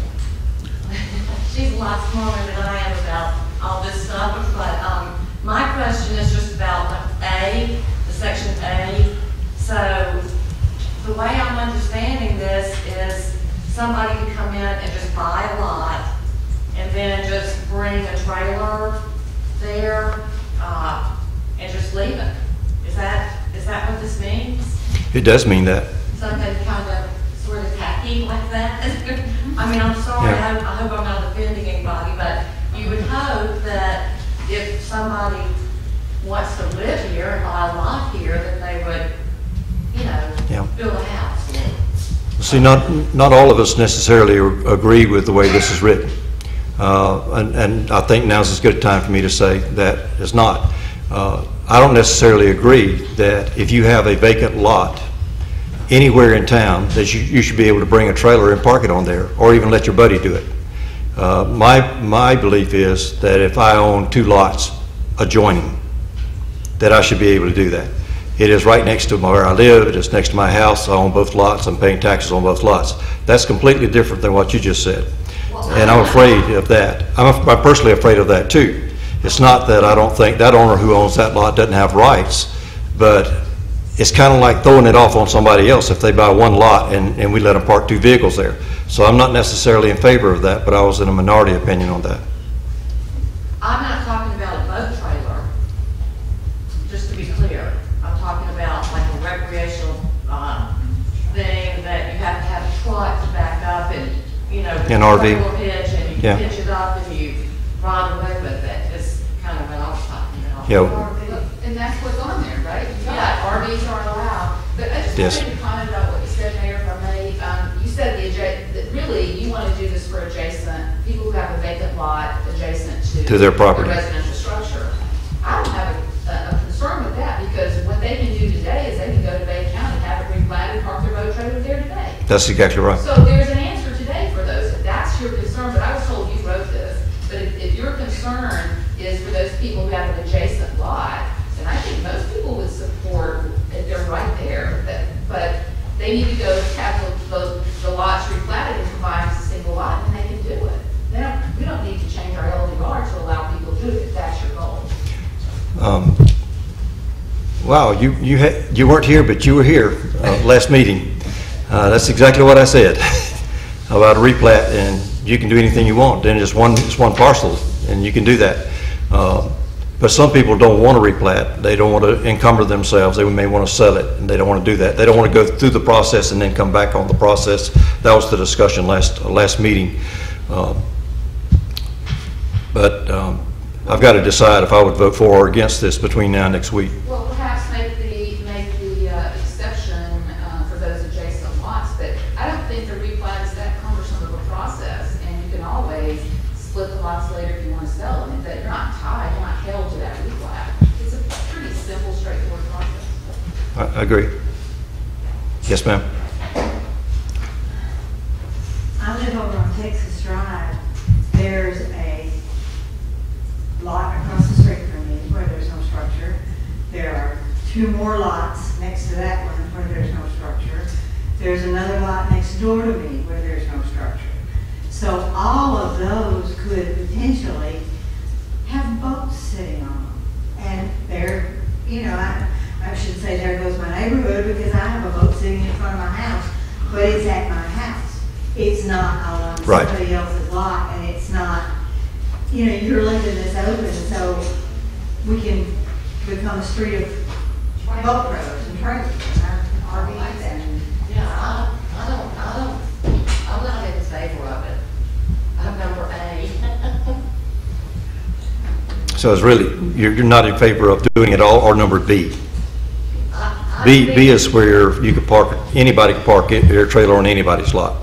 She's a lot smaller than I am about all this stuff, but my question is just about A, the section A. So the way I'm understanding this is somebody could come in and just buy a lot and then just bring a trailer there and just leave it. Is that what this means? It does mean that. Something kind of sort of tacky like that? I mean, I'm sorry, Yeah. I hope I'm not offending anybody, but you would hope that if somebody wants to live here and buy a lot here, that they would, Yeah. build a house. See, not all of us necessarily agree with the way this is written. And I think now's as good a time for me to say that it's not. I don't necessarily agree that if you have a vacant lot anywhere in town, that you should be able to bring a trailer and park it on there, or even let your buddy do it. My belief is that if I own 2 lots adjoining, that I should be able to do that. It is right next to where I live, it is next to my house, I own both lots, I'm paying taxes on both lots. That's completely different than what you just said. And I'm afraid of that. I'm personally afraid of that too. It's not that I don't think that owner who owns that lot doesn't have rights, but it's kind of like throwing it off on somebody else if they buy 1 lot and we let them park 2 vehicles there. So I'm not necessarily in favor of that, but I was in a minority opinion on that. I'm not talking about a boat trailer, just to be clear. I'm talking about like a recreational thing that you have to have a truck to back up and, An RV. trailer hitch, and you Yeah. hitch it up and you ride away with it. It's kind of what I was talking about. Yeah. And that's what's on there, right? Yeah, RVs aren't allowed. But I just Yes. wanted to comment about what you said, Mayor, if I may. You said that really you want to do this for adjacent, people who have a vacant lot adjacent To their property. a residential structure. I don't have a concern with that, because what they can do today is they can go to Bay County, have it replatted, park their boat trailer there today. That's exactly right. So there's an answer today for those. If that's your concern, but I was told you wrote this. But if your concern is for those people who have an adjacent lot, then I think most people would support if they're right there. But they need to go have the lots replatted and combined as a single lot, and they can do it. We don't need to change our LDR to allow people to do it if that's your goal. Wow, you weren't here, but you were here last meeting. That's exactly what I said about a replat, and you can do anything you want. Then it's one parcel, and you can do that. But some people don't want to replat. They don't want to encumber themselves. They may want to sell it, and they don't want to do that. They don't want to go through the process and then come back on the process. That was the discussion last meeting. But I've got to decide if I would vote for or against this between now and next week. Well, perhaps make the exception for those adjacent lots, but I don't think the replat is that cumbersome of a process, and you can always split the lots later if you want to sell them. That you're not tied, you're not held to that replat. It's a pretty simple, straightforward process. I agree. Yes, ma'am. I live over on Texas Drive. There's a lot across the street from me where there's no structure. There are 2 more lots next to that one where there's no structure. There's another lot next door to me where there's no structure. So all of those could potentially have boats sitting on them. And there, I should say there goes my neighborhood, because I have a boat sitting in front of my house, but it's at my house. it's not out on Right. somebody else's lot, and it's not, you know, you're leaving this open, so we can become a street of boat roads and trailers and RVs and. Yeah, I'm not in favor of it. I'm number A. So it's really, you're not in favor of doing it all, or number B? B is where you could park, anybody can park their trailer on anybody's lot.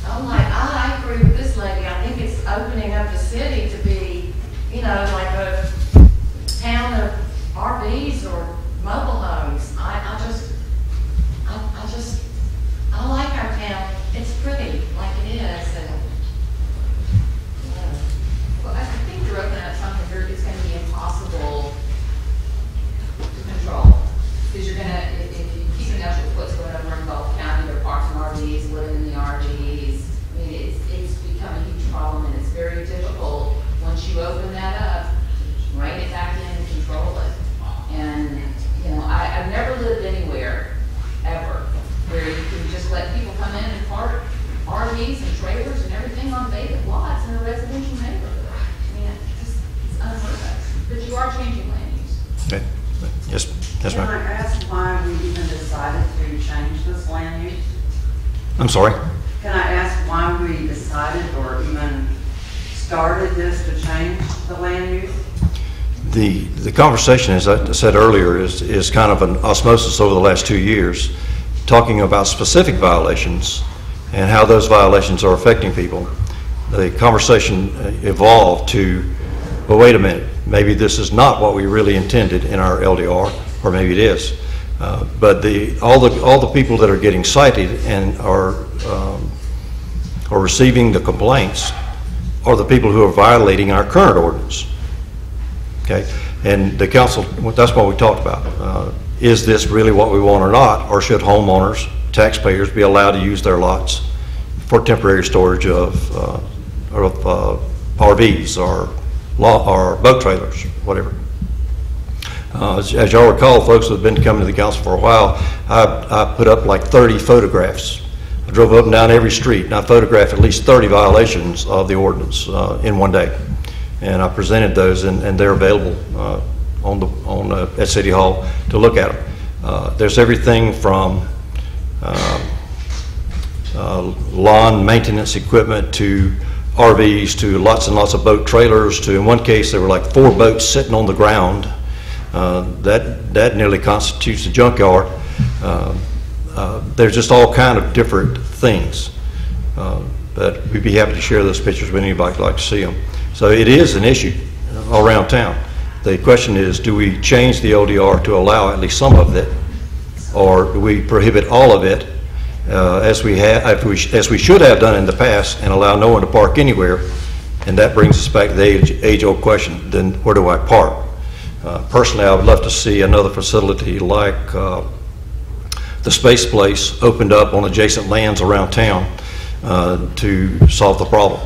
I agree with this lady. I think it's opening up the city to be, you know, like a town of RVs or mobile homes. I like our town. It's pretty, like it is, and, Well, I think you're opening up something here that's gonna be impossible to control. Because you're gonna, if you keep in touch with what's going on in Gulf County, there are parks and RVs, living in the RVs. I mean, it's become a huge problem, and it's very difficult, once you open that up, rein it back in and control it. And, you know, I've never lived anywhere, ever, where you can just let people come in and park RVs and trailers and everything on vacant lots in a residential neighborhood. I mean, it's unheard of. But you are changing land use. Okay. Yes, yes, Can I ma'am. ask why we even decided to change this land use? I'm sorry? Can I ask why we decided or even started this to change the land use? The conversation, as I said earlier, is kind of an osmosis over the last 2 years, talking about specific violations and how those violations are affecting people. The conversation evolved to, well, wait a minute, maybe this is not what we really intended in our LDR, or maybe it is. But all the people that are getting cited and are receiving the complaints are the people who are violating our current ordinance. Okay, and the council, that's what we talked about. Is this really what we want or not, or should homeowners, taxpayers be allowed to use their lots for temporary storage of RVs or boat trailers, whatever? As y'all recall, folks that have been coming to the council for a while, I put up like 30 photographs. I drove up and down every street, and I photographed at least 30 violations of the ordinance in one day. And I presented those, and they're available at City Hall to look at them. There's everything from lawn maintenance equipment to RVs to lots and lots of boat trailers to, in one case, there were like 4 boats sitting on the ground. That nearly constitutes a junkyard. There's just all kind of different things. But we'd be happy to share those pictures with anybody who'd like to see them. So it is an issue all around town. The question is, do we change the ODR to allow at least some of it, or do we prohibit all of it as we should have done in the past, and allow no one to park anywhere? And that brings us back to the age-old question: then where do I park? Personally, I would love to see another facility like the Space Place opened up on adjacent lands around town to solve the problem.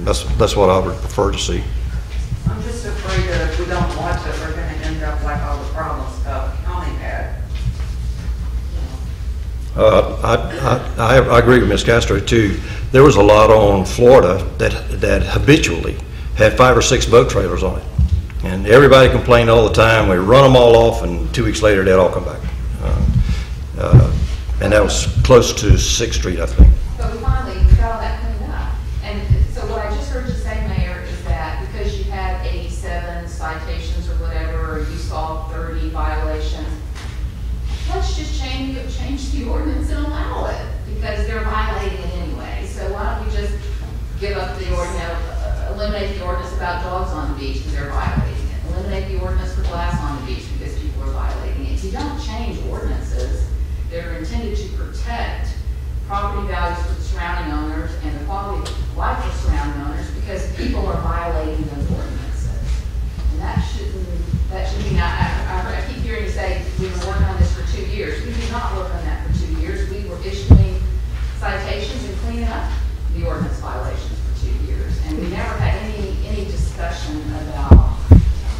That's what I would prefer to see. I'm just afraid that if we don't watch it, we're going to end up like all the problems County had. I agree with Ms. Castro too. There was a lot on Florida that habitually had 5 or 6 boat trailers on it, and everybody complained all the time. We run them all off, and 2 weeks later they'd all come back. And that was close to 6th Street, I think. But we finally got all that cleaned up. And so what I just heard you say, Mayor, is that because you had 87 citations or whatever, or you saw 30 violations, let's just change the ordinance and allow it, because they're violating it anyway. So why don't we just give up the ordinance, eliminate the ordinance about dogs on the beach because they're violating it, eliminate the ordinance for glass on the beach because people are violating it. If you don't change ordinances that are intended to protect property values for the surrounding owners and the quality of life for surrounding owners, because people are violating those ordinances. And that shouldn't be, I keep hearing you say we've been working on this for 2 years. We did not work on that for 2 years. We were issuing citations and cleaning up the ordinance violations for 2 years. And we never had any discussion about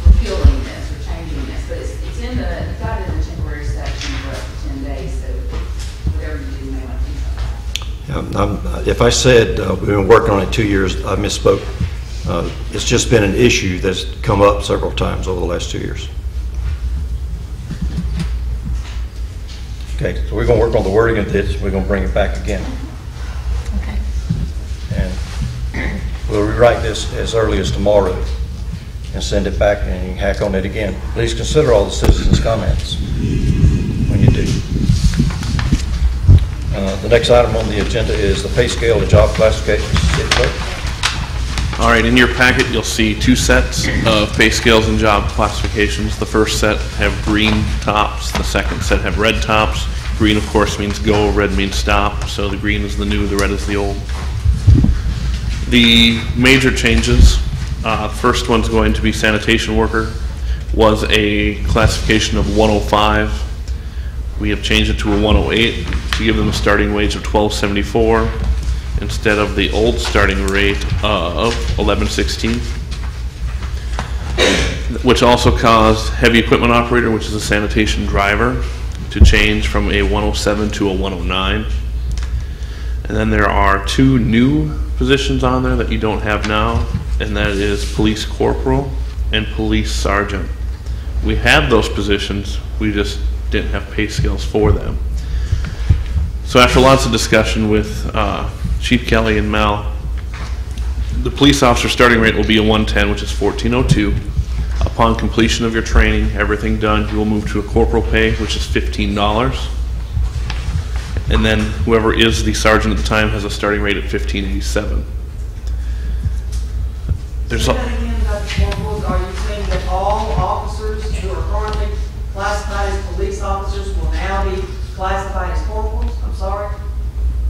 repealing this or changing this. But it's in the, you've got it in the temporary section for up to 10 days. So If I said we've been working on it 2 years, I misspoke. It's just been an issue that's come up several times over the last 2 years. Okay, so we're going to work on the wording of this. We're going to bring it back again. Okay. And we'll rewrite this as early as tomorrow and send it back, and you can hack on it again. Please consider all the citizens' comments when you do. The next item on the agenda is the pay scale and job classifications. City Clerk. All right, in your packet, you'll see 2 sets of pay scales and job classifications. The first set have green tops, the second set have red tops. Green, of course, means go, red means stop, so the green is the new, the red is the old. The major changes, first one's going to be sanitation worker, was a classification of 105. We have changed it to a 108 to give them a starting wage of $12.74. Instead of the old starting rate of $11.16, which also caused heavy equipment operator, which is a sanitation driver, to change from a 107 to a 109. And then there are 2 new positions on there that you don't have now, and that is police corporal and police sergeant. We have those positions, we just didn't have pay scales for them. So after lots of discussion with Chief Kelly and Mel, the police officer starting rate will be a 110, which is $14.02. Upon completion of your training, everything done, you will move to a corporal pay, which is $15. And then whoever is the sergeant at the time has a starting rate at $15.87. There's Say that again about the corporals. Are you saying that all officers who are currently classified as police officers will now be classified as corporals? I'm sorry?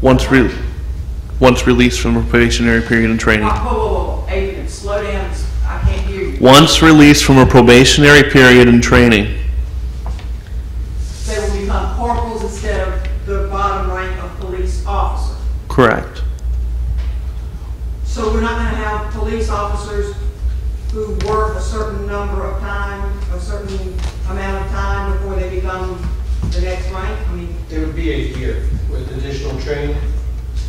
once released from a probationary period and training. Whoa, Adrian, slow down. I can't hear you. Once released from a probationary period and training. They will become corporals instead of the bottom rank of police officer. Correct. So we're not going to have police officers who work a certain number of time, a certain amount of time before they become the next rank? I mean, It would be a year with additional training,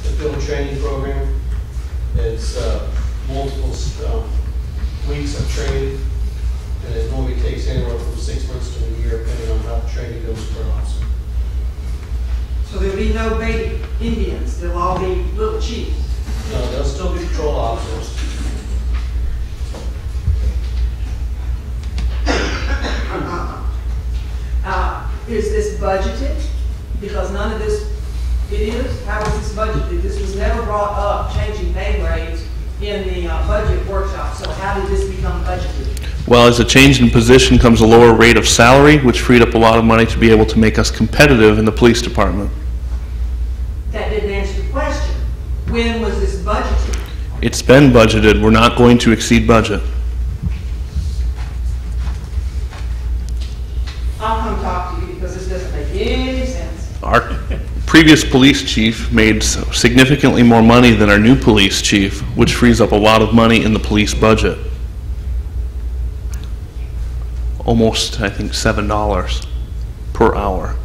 the field training program. It's multiple weeks of training, and it normally takes anywhere from 6 months to a year, depending on how the training goes per officer. so there'll be no baby Indians, they'll all be little chiefs. No, they'll still be patrol officers. Is this budgeted? Because none of this, it is? How is this budgeted? This was never brought up, changing pay grades in the budget workshop, so how did this become budgeted? Well, as a change in position comes a lower rate of salary, which freed up a lot of money to be able to make us competitive in the police department. That didn't answer the question. When was this budgeted? It's been budgeted. We're not going to exceed budget. I'll come talk to you because this doesn't make any sense. Our previous police chief made significantly more money than our new police chief, which frees up a lot of money in the police budget. Almost, I think, $7 per hour.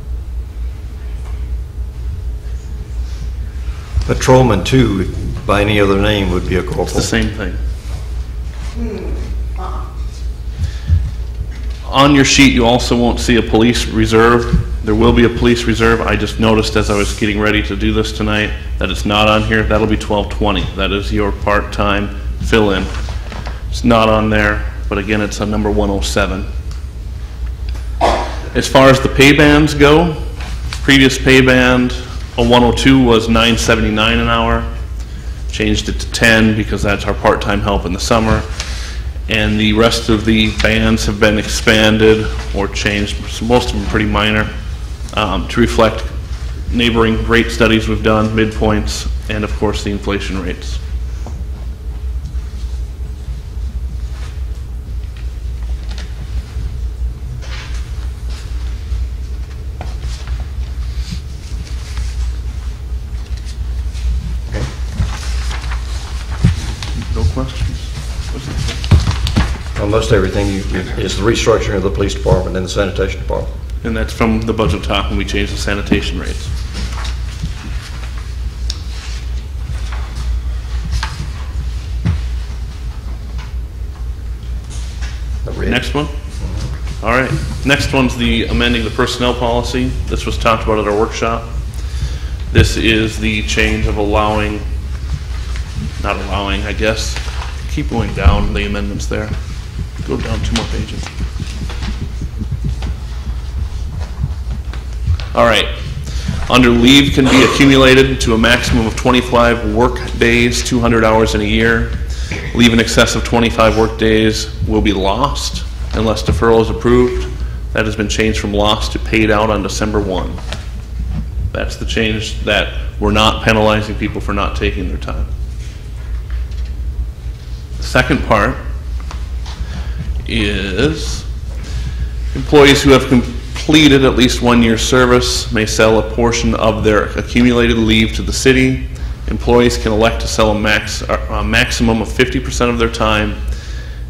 Patrolman 2, by any other name, would be a corporal. It's the same thing. On your sheet, you also won't see a police reserve. There will be a police reserve. I just noticed as I was getting ready to do this tonight that it's not on here. That'll be $12.20. That is your part-time fill-in. It's not on there, but again, it's on number 107. As far as the pay bands go, previous pay band, a 102 was $9.79 an hour. Changed it to 10 because that's our part-time help in the summer. And the rest of the bands have been expanded or changed, so most of them pretty minor, to reflect neighboring rate studies we've done, midpoints, and of course the inflation rates. No questions? Almost everything is the restructuring of the police department and the sanitation department. And that's from the budget talk when we changed the sanitation rates. next one? All right, next one's the amending the personnel policy. This was talked about at our workshop. This is the change of allowing, not allowing, I guess. Keep going down the amendments there. Go down 2 more pages. All right. Under leave can be accumulated to a maximum of 25 work days, 200 hours in a year. Leave in excess of 25 work days will be lost unless deferral is approved. That has been changed from lost to paid out on December 1. That's the change, that we're not penalizing people for not taking their time. The second part is employees who have completed at least 1 year's service may sell a portion of their accumulated leave to the city. Employees can elect to sell a maximum of 50% of their time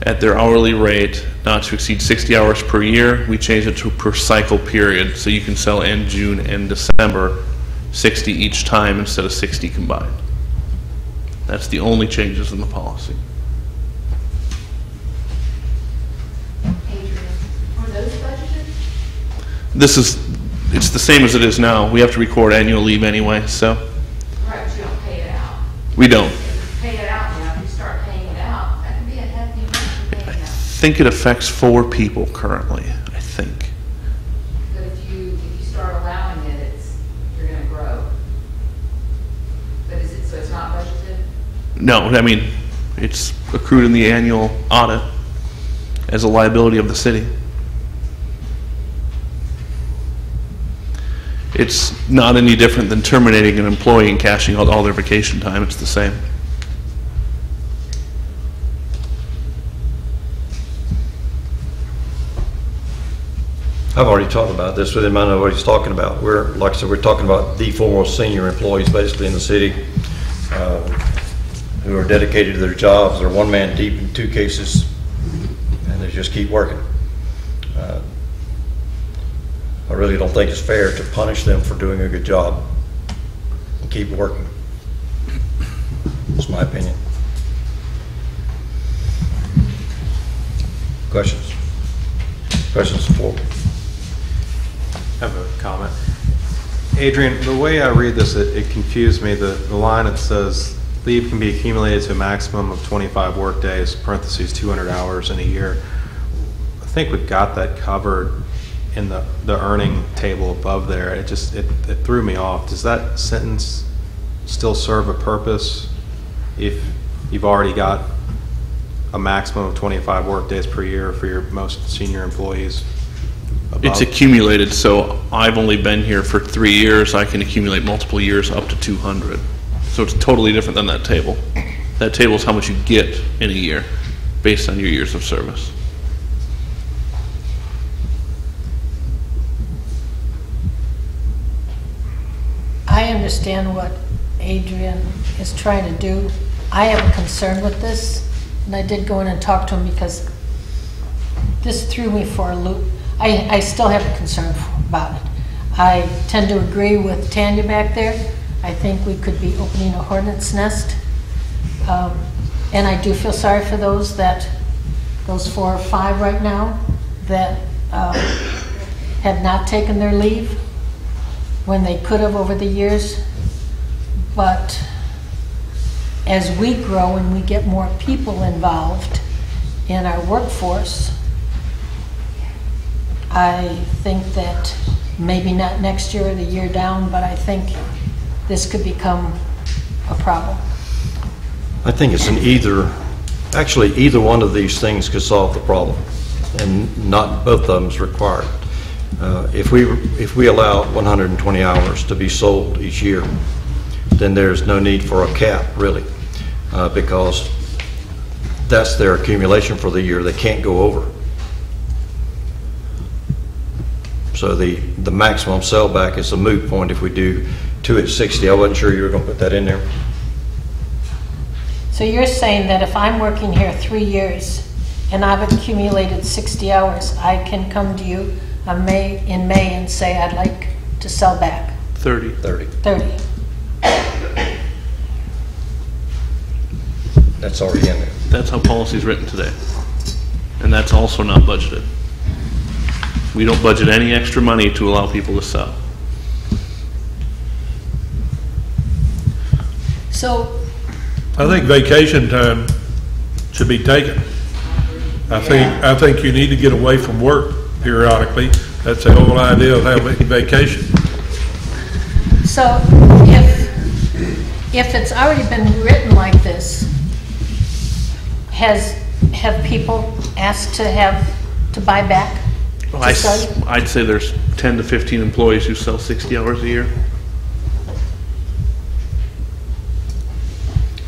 at their hourly rate, not to exceed 60 hours per year. We changed it to per cycle period, so you can sell in June and December 60 each time instead of 60 combined. That's the only changes in the policy. Adrian, are those budgeted? It's the same as it is now. We have to record annual leave anyway, so. Right, but you don't pay it out. We don't. If you pay it out now, if you start paying it out, that could be a hefty amount to pay it out. I think it affects 4 people currently, I think. But if you start allowing it, you're gonna grow. But so it's not budgeted? No, I mean, it's accrued in the annual audit as a liability of the city. It's not any different than terminating an employee and cashing out all their vacation time. It's the same. I've already talked about this with him. I know what he's talking about. Like I said, we're talking about the foremost senior employees basically in the city who are dedicated to their jobs. They're one man deep in 2 cases, and they just keep working. I really don't think it's fair to punish them for doing a good job and keep working. That's my opinion. Questions? Questions for? I have a comment. Adrian, the way I read this, it confused me. The line that says leave can be accumulated to a maximum of 25 work days, parentheses 200 hours in a year. I think we've got that covered in the earning table above there. It threw me off. Does that sentence still serve a purpose if you've already got a maximum of 25 work days per year for your most senior employees? It's accumulated, so I've only been here for 3 years. I can accumulate multiple years up to 200. So it's totally different than that table. That table is how much you get in a year based on your years of service. I understand what Adrian is trying to do. I have a concern with this, and I did go in and talk to him because this threw me for a loop. I still have a concern about it. I tend to agree with Tanya back there. I think we could be opening a hornet's nest. And I do feel sorry for those 4 or 5 right now that have not taken their leave when they could have over the years. But as we grow and we get more people involved in our workforce, I think that maybe not next year or the year down, but I think this could become a problem. I think it's actually either one of these things could solve the problem, and not both of them is required. If we allow 120 hours to be sold each year, then there's no need for a cap, really, because that's their accumulation for the year. They can't go over. So the maximum sellback is a moot point if we do 2 at 60. I wasn't sure you were going to put that in there. So you're saying that if I'm working here 3 years and I've accumulated 60 hours, I can come to you in May and say I'd like to sell back 30. 30. That's already in there. That's how policy is written today. and that's also not budgeted. We don't budget any extra money to allow people to sell. So, I think vacation time should be taken. I think you need to get away from work periodically. That's the whole idea of having vacation. so if it's already been written like this, have people asked to buy back? Well, to sell you? I'd say there's 10 to 15 employees who sell 60 hours a year.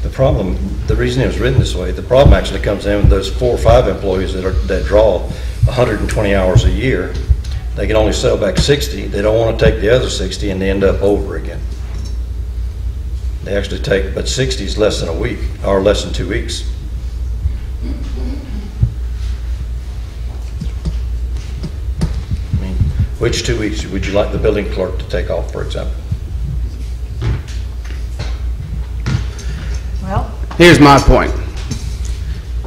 The problem, the reason it was written this way, the problem actually comes in with those 4 or 5 employees that draw 120 hours a year. They can only sell back 60. They don't want to take the other 60 and they end up over again. They actually take, but 60 is less than a week, or less than 2 weeks. I mean, which 2 weeks would you like the building clerk to take off, for example? Well, Here's my point.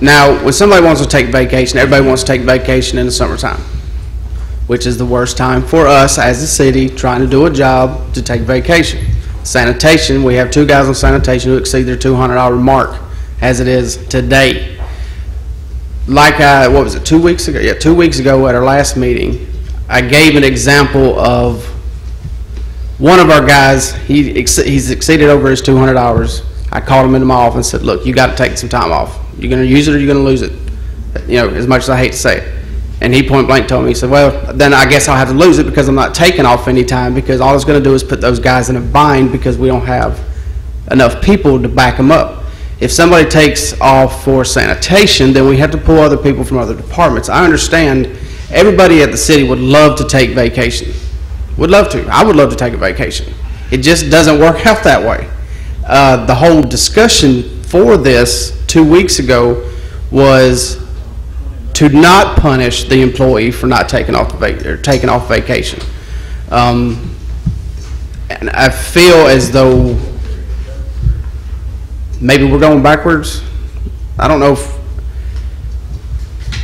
Now, when somebody wants to take vacation, everybody wants to take vacation in the summertime, which is the worst time for us as a city trying to do a job to take vacation. Sanitation, we have 2 guys on sanitation who exceed their $200 mark as it is today. Like what was it, 2 weeks ago? Yeah, 2 weeks ago at our last meeting, I gave an example of one of our guys, he's exceeded over his 200 hours. I called him into my office and said, look, you got to take some time off. You're going to use it or you're going to lose it. You know, as much as I hate to say it. And he point blank told me, he said, well, then I guess I'll have to lose it because I'm not taking off any time, because all it's going to do is put those guys in a bind because we don't have enough people to back them up. If somebody takes off for sanitation, then we have to pull other people from other departments. I understand everybody at the city would love to take vacation. Would love to. I would love to take a vacation. It just doesn't work out that way. The whole discussion for this 2 weeks ago was to not punish the employee for not taking off vacation. And I feel as though maybe we're going backwards. I don't know if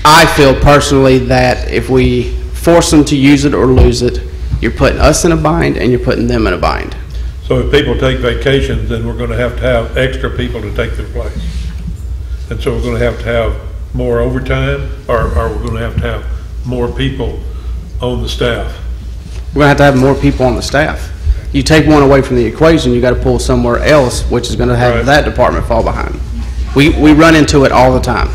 I feel personally that if we force them to use it or lose it, you're putting us in a bind and you're putting them in a bind. So if people take vacations, then we're going to have extra people to take their place. And so we're going to have more overtime, or we're going to have more people on the staff. We're going to have more people on the staff. You take one away from the equation, you got to pull somewhere else, which is going to have that department fall behind. We run into it all the time.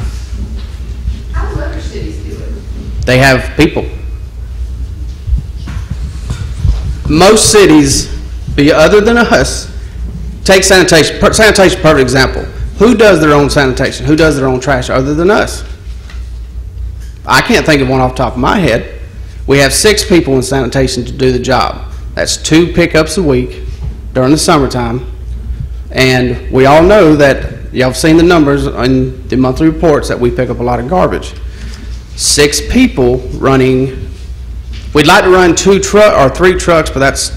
How do other cities do it? They have people. Most cities, other than us, take sanitation. Sanitation, perfect example. Who does their own sanitation? Who does their own trash other than us? I can't think of one off the top of my head. We have 6 people in sanitation to do the job. That's 2 pickups a week during the summertime. And we all know that, y'all have seen the numbers in the monthly reports, that we pick up a lot of garbage. 6 people running, we'd like to run 3 trucks, but that's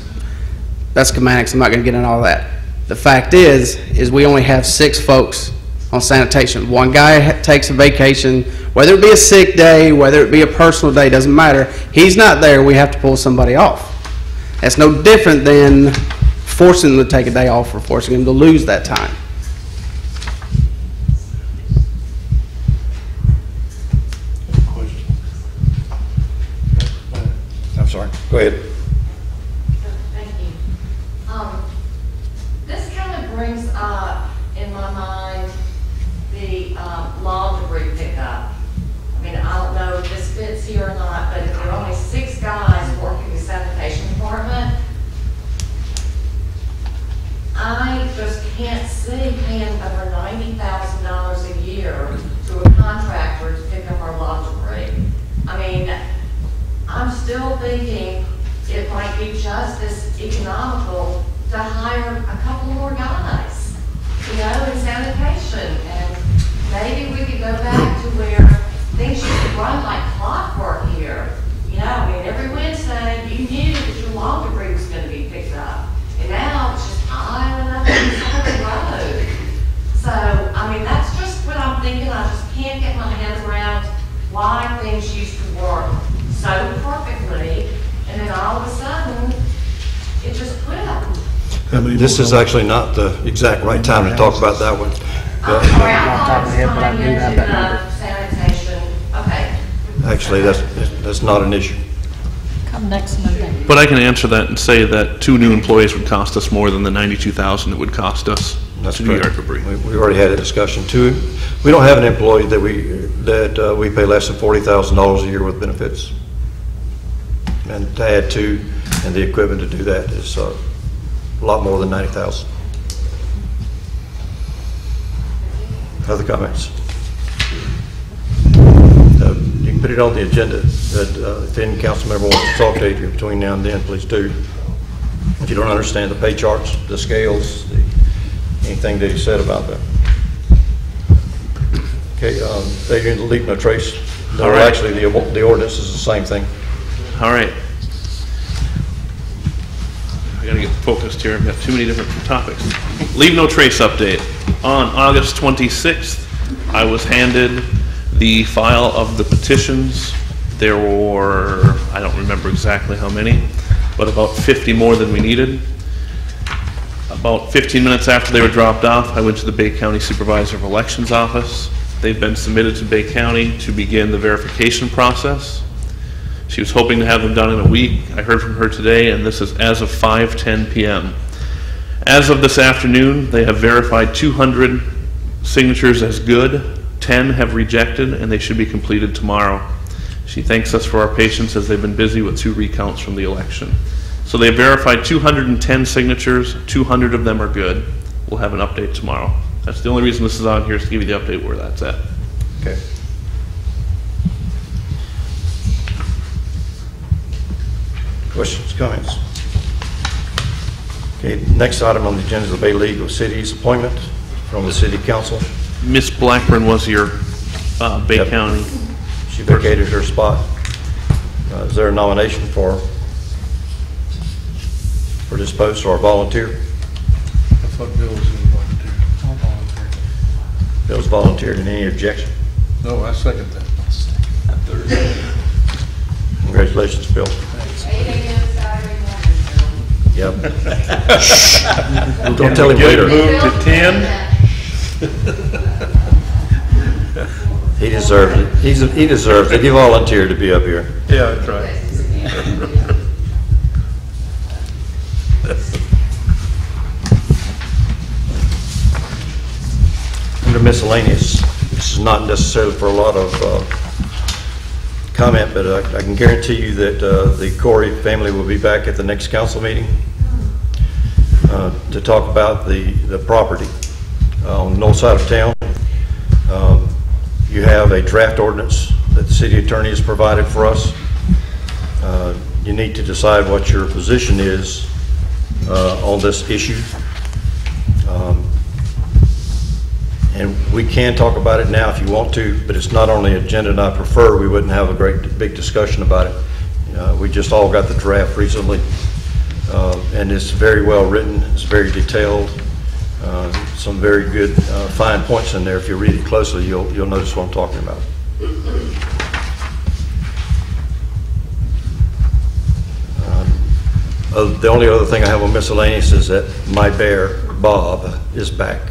schematics. I'm not going to get into all that. The fact is we only have 6 folks on sanitation. One guy takes a vacation, whether it be a sick day, whether it be a personal day, doesn't matter. He's not there, we have to pull somebody off. That's no different than forcing them to take a day off or forcing them to lose that time. I'm sorry. Go ahead. Thank you. This kind of brings up in my mind the laundry pickup. I mean, I don't know if this fits here or not, but if there are only 6 guys working the sanitation department, I just can't see paying over $90,000 a year to a contractor to pick up our laundry. I mean, I'm still thinking it might be just as economical to hire a couple more guys, you know, in sanitation. And maybe we could go back to where things used to run like clockwork here. You know, I mean, every Wednesday you knew that your laundry was going to be picked up. And now it's just piling up on the side of the road. So, I mean, that's just what I'm thinking. I just can't get my head around why things used to work so perfectly, and then all of a sudden, it just quit. This is actually not the exact right time to talk about that one. I'm sorry, I thought it was tying into the sanitation. Okay. Actually, that's not an issue. Come next Monday. But I can answer that and say that 2 new employees would cost us more than the $92,000 it would cost us That's to do correct. yard debris. We already had a discussion too. We don't have an employee that we pay less than $40,000 a year with benefits. And to add 2 and the equipment to do that is a lot more than $90,000. Other comments? You can put it on the agenda that if any council member wants to talk to Adrian between now and then, please do. If you don't understand the pay charts, the scales, anything that he said about that. Okay, Adrian, leave no trace. No, All right. Actually, the ordinance is the same thing. All right. I gotta get focused here. I've got too many different topics. Leave no trace update. On August 26th, I was handed the file of the petitions. There were, I don't remember exactly how many, but about 50 more than we needed. About 15 minutes after they were dropped off, I went to the Bay County Supervisor of Elections office. They've been submitted to Bay County to begin the verification process. She was hoping to have them done in a week. I heard from her today, and this is as of 5:10 p.m. As of this afternoon, they have verified 200 signatures as good, 10 have rejected, and they should be completed tomorrow. She thanks us for our patience as they've been busy with 2 recounts from the election. So they verified 210 signatures, 200 of them are good. We'll have an update tomorrow. That's the only reason this is on here, is to give you the update where that's at. Okay. Questions, comments? Okay, next item on the agenda is the Bay League of Cities appointment from the City Council. Miss Blackburn was your Bay Yep. County. She vacated her spot. Is there a nomination for this post or a volunteer? I thought Bill was going to volunteer. I'll volunteer. Bill's volunteered. Any objection? No, I second that. Congratulations, Bill. 8 a.m. Saturday morning. Yep. Don't tell him later. Move to 10. He deserves it. He deserves it. He volunteered to be up here. Yeah, that's right. Under miscellaneous, this is not necessarily for a lot of comment, but I can guarantee you that the Corey family will be back at the next council meeting to talk about the property on the north side of town. You have a draft ordinance that the city attorney has provided for us. You need to decide what your position is on this issue. And we can talk about it now if you want to, but it's not on the agenda, and I prefer we wouldn't have a great big discussion about it. We just all got the draft recently, and it's very well written, it's very detailed, some very good fine points in there. If you read it closely, you'll notice what I'm talking about. The only other thing I have on miscellaneous is that my bear, Bob, is back.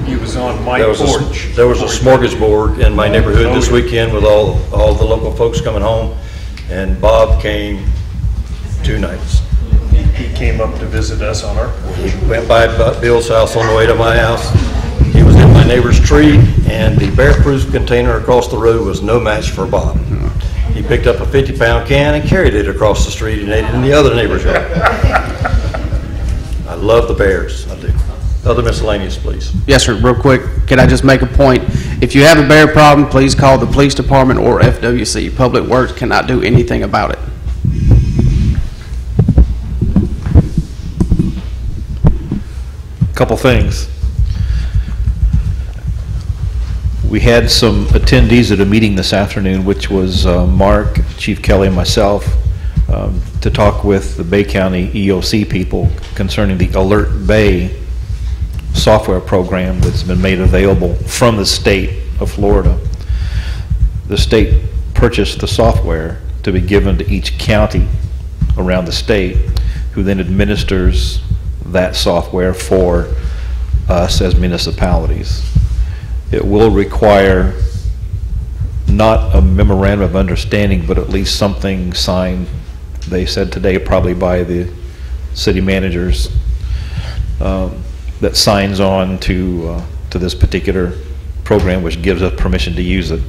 He was on my There was porch. there was a smorgasbord in my neighborhood this weekend with all the local folks coming home, and Bob came 2 nights. He came up to visit us on our porch. He went by Bill's house on the way to my house. He was in my neighbor's tree, and the bear-proof container across the road was no match for Bob. He picked up a 50-pound can and carried it across the street and ate it in the other neighbor's yard. I love the bears, I do. Other miscellaneous, please. Yes, sir, real quick, can I just make a point? If you have a bear problem, please call the police department or FWC. Public Works cannot do anything about it. Couple things. We had some attendees at a meeting this afternoon, which was Mark, Chief Kelly, and myself, to talk with the Bay County EOC people concerning the Alert Bay software program that's been made available from the state of Florida. the state purchased the software to be given to each county around the state, who then administers that software for us as municipalities. It will require not a memorandum of understanding, but at least something signed, they said today, probably by the city managers, that signs on to this particular program, which gives us permission to use it.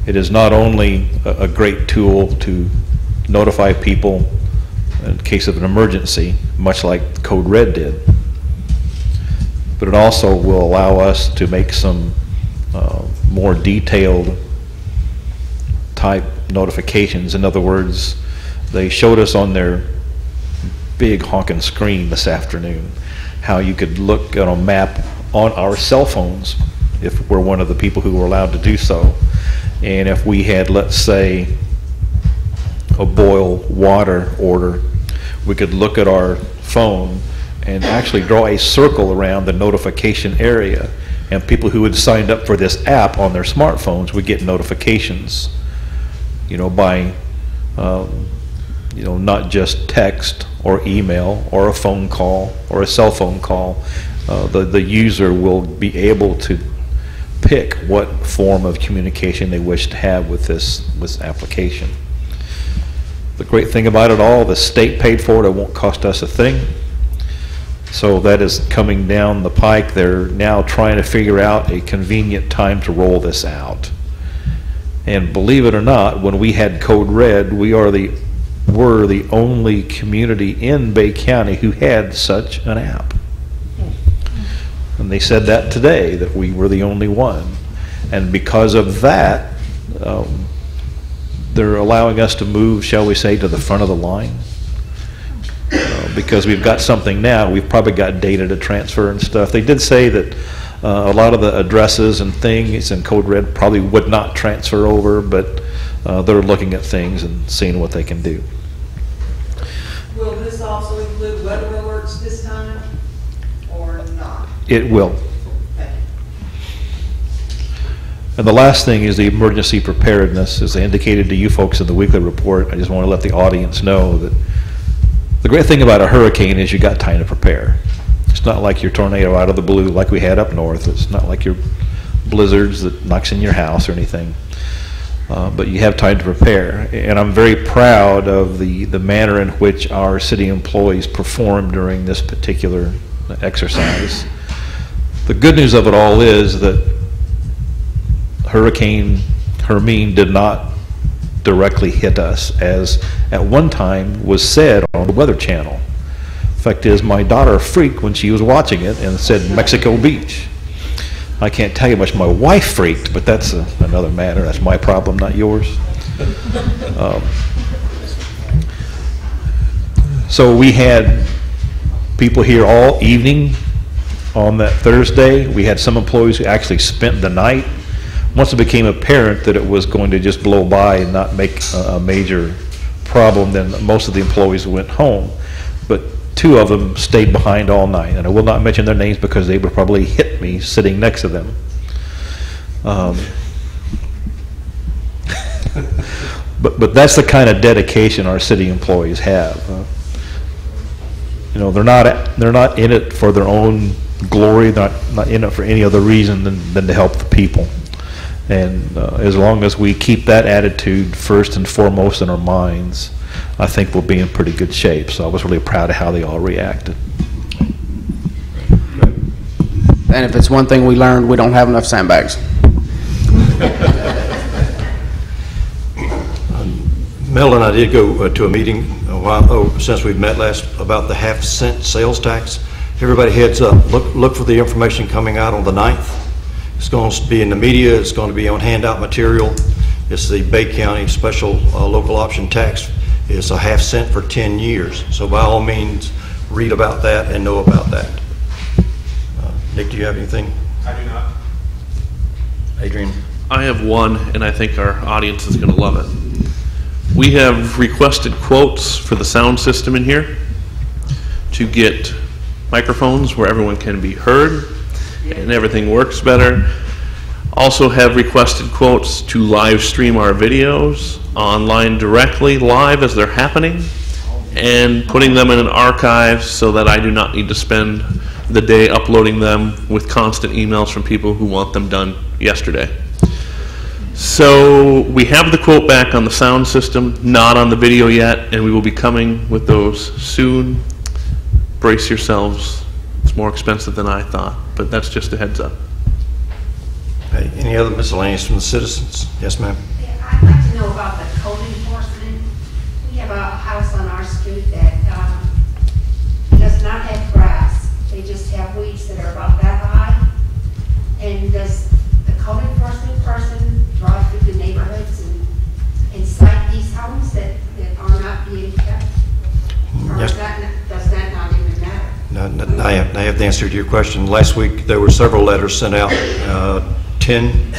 It is not only a great tool to notify people in case of an emergency, much like Code Red did, but it also will allow us to make some more detailed type notifications. In other words, they showed us on their big honking screen this afternoon how you could look at a map on our cell phones if we're one of the people who were allowed to do so. And if we had, let's say, a boil water order, we could look at our phone and actually draw a circle around the notification area, and people who had signed up for this app on their smartphones would get notifications, you know, by you know, not just text or email or a phone call or a cell phone call. The user will be able to pick what form of communication they wish to have with this application. The great thing about it all, the state paid for it. It won't cost us a thing. So that is coming down the pike. They're now trying to figure out a convenient time to roll this out. And believe it or not, when we had Code Red, we're the only community in Bay County who had such an app. And they said that today, that we were the only one. And because of that, they're allowing us to move, shall we say, to the front of the line. Because we've got something now, we've probably got data to transfer and stuff. They did say that a lot of the addresses and things in Code Red probably would not transfer over, but they're looking at things and seeing what they can do. Will this also include weather alerts this time, or not? It will. Okay. And the last thing is the emergency preparedness. As I indicated to you folks in the weekly report, I just want to let the audience know that the great thing about a hurricane is you got time to prepare. It's not like your tornado out of the blue like we had up north. It's not like your blizzards that knocks in your house or anything. But you have time to prepare. And I'm very proud of the manner in which our city employees performed during this particular exercise. The good news of it all is that Hurricane Hermine did not directly hit us, as at one time was said on the Weather Channel. Fact is, my daughter freaked when she was watching it and said Mexico Beach. I can't tell you how much my wife freaked, but that's another matter. That's my problem, not yours. So we had people here all evening on that Thursday. We had some employees who actually spent the night. Once it became apparent that it was going to just blow by and not make a major problem, then most of the employees went home. But two of them stayed behind all night, and I will not mention their names because they would probably hit me sitting next to them. But that's the kind of dedication our city employees have. You know, they're not in it for their own glory. They're not in it for any other reason than to help the people. And as long as we keep that attitude first and foremost in our minds, I think we'll be in pretty good shape. So I was really proud of how they all reacted. And if it's one thing we learned, we don't have enough sandbags. Mel and I did go to a meeting a while since we met last about the half-cent sales tax. Everybody heads up. Look for the information coming out on the 9th. It's going to be in the media. It's going to be on handout material. It's the Bay County special local option tax. It's a half-cent for 10 years. So by all means, read about that and know about that. Nick, do you have anything? I do not. Adrian? I have one, and I think our audience is going to love it. We have requested quotes for the sound system in here to get microphones where everyone can be heard and everything works better. Also have requested quotes to live stream our videos online directly, live as they're happening, and putting them in an archive so that I do not need to spend the day uploading them with constant emails from people who want them done yesterday. So we have the quote back on the sound system, not on the video yet, and we will be coming with those soon. Brace yourselves. It's more expensive than I thought, but that's just a heads up. Okay, any other miscellaneous from the citizens? Yes, ma'am. Yeah, I'd like to know about the code enforcement. We have a house on our street that does not have grass. They just have weeds that are about that high. And does the code enforcement person drive through the neighborhoods and cite these homes that are not being kept? Or Yes. does that not even matter? No, I have the answer to your question. Last week, there were several letters sent out, 10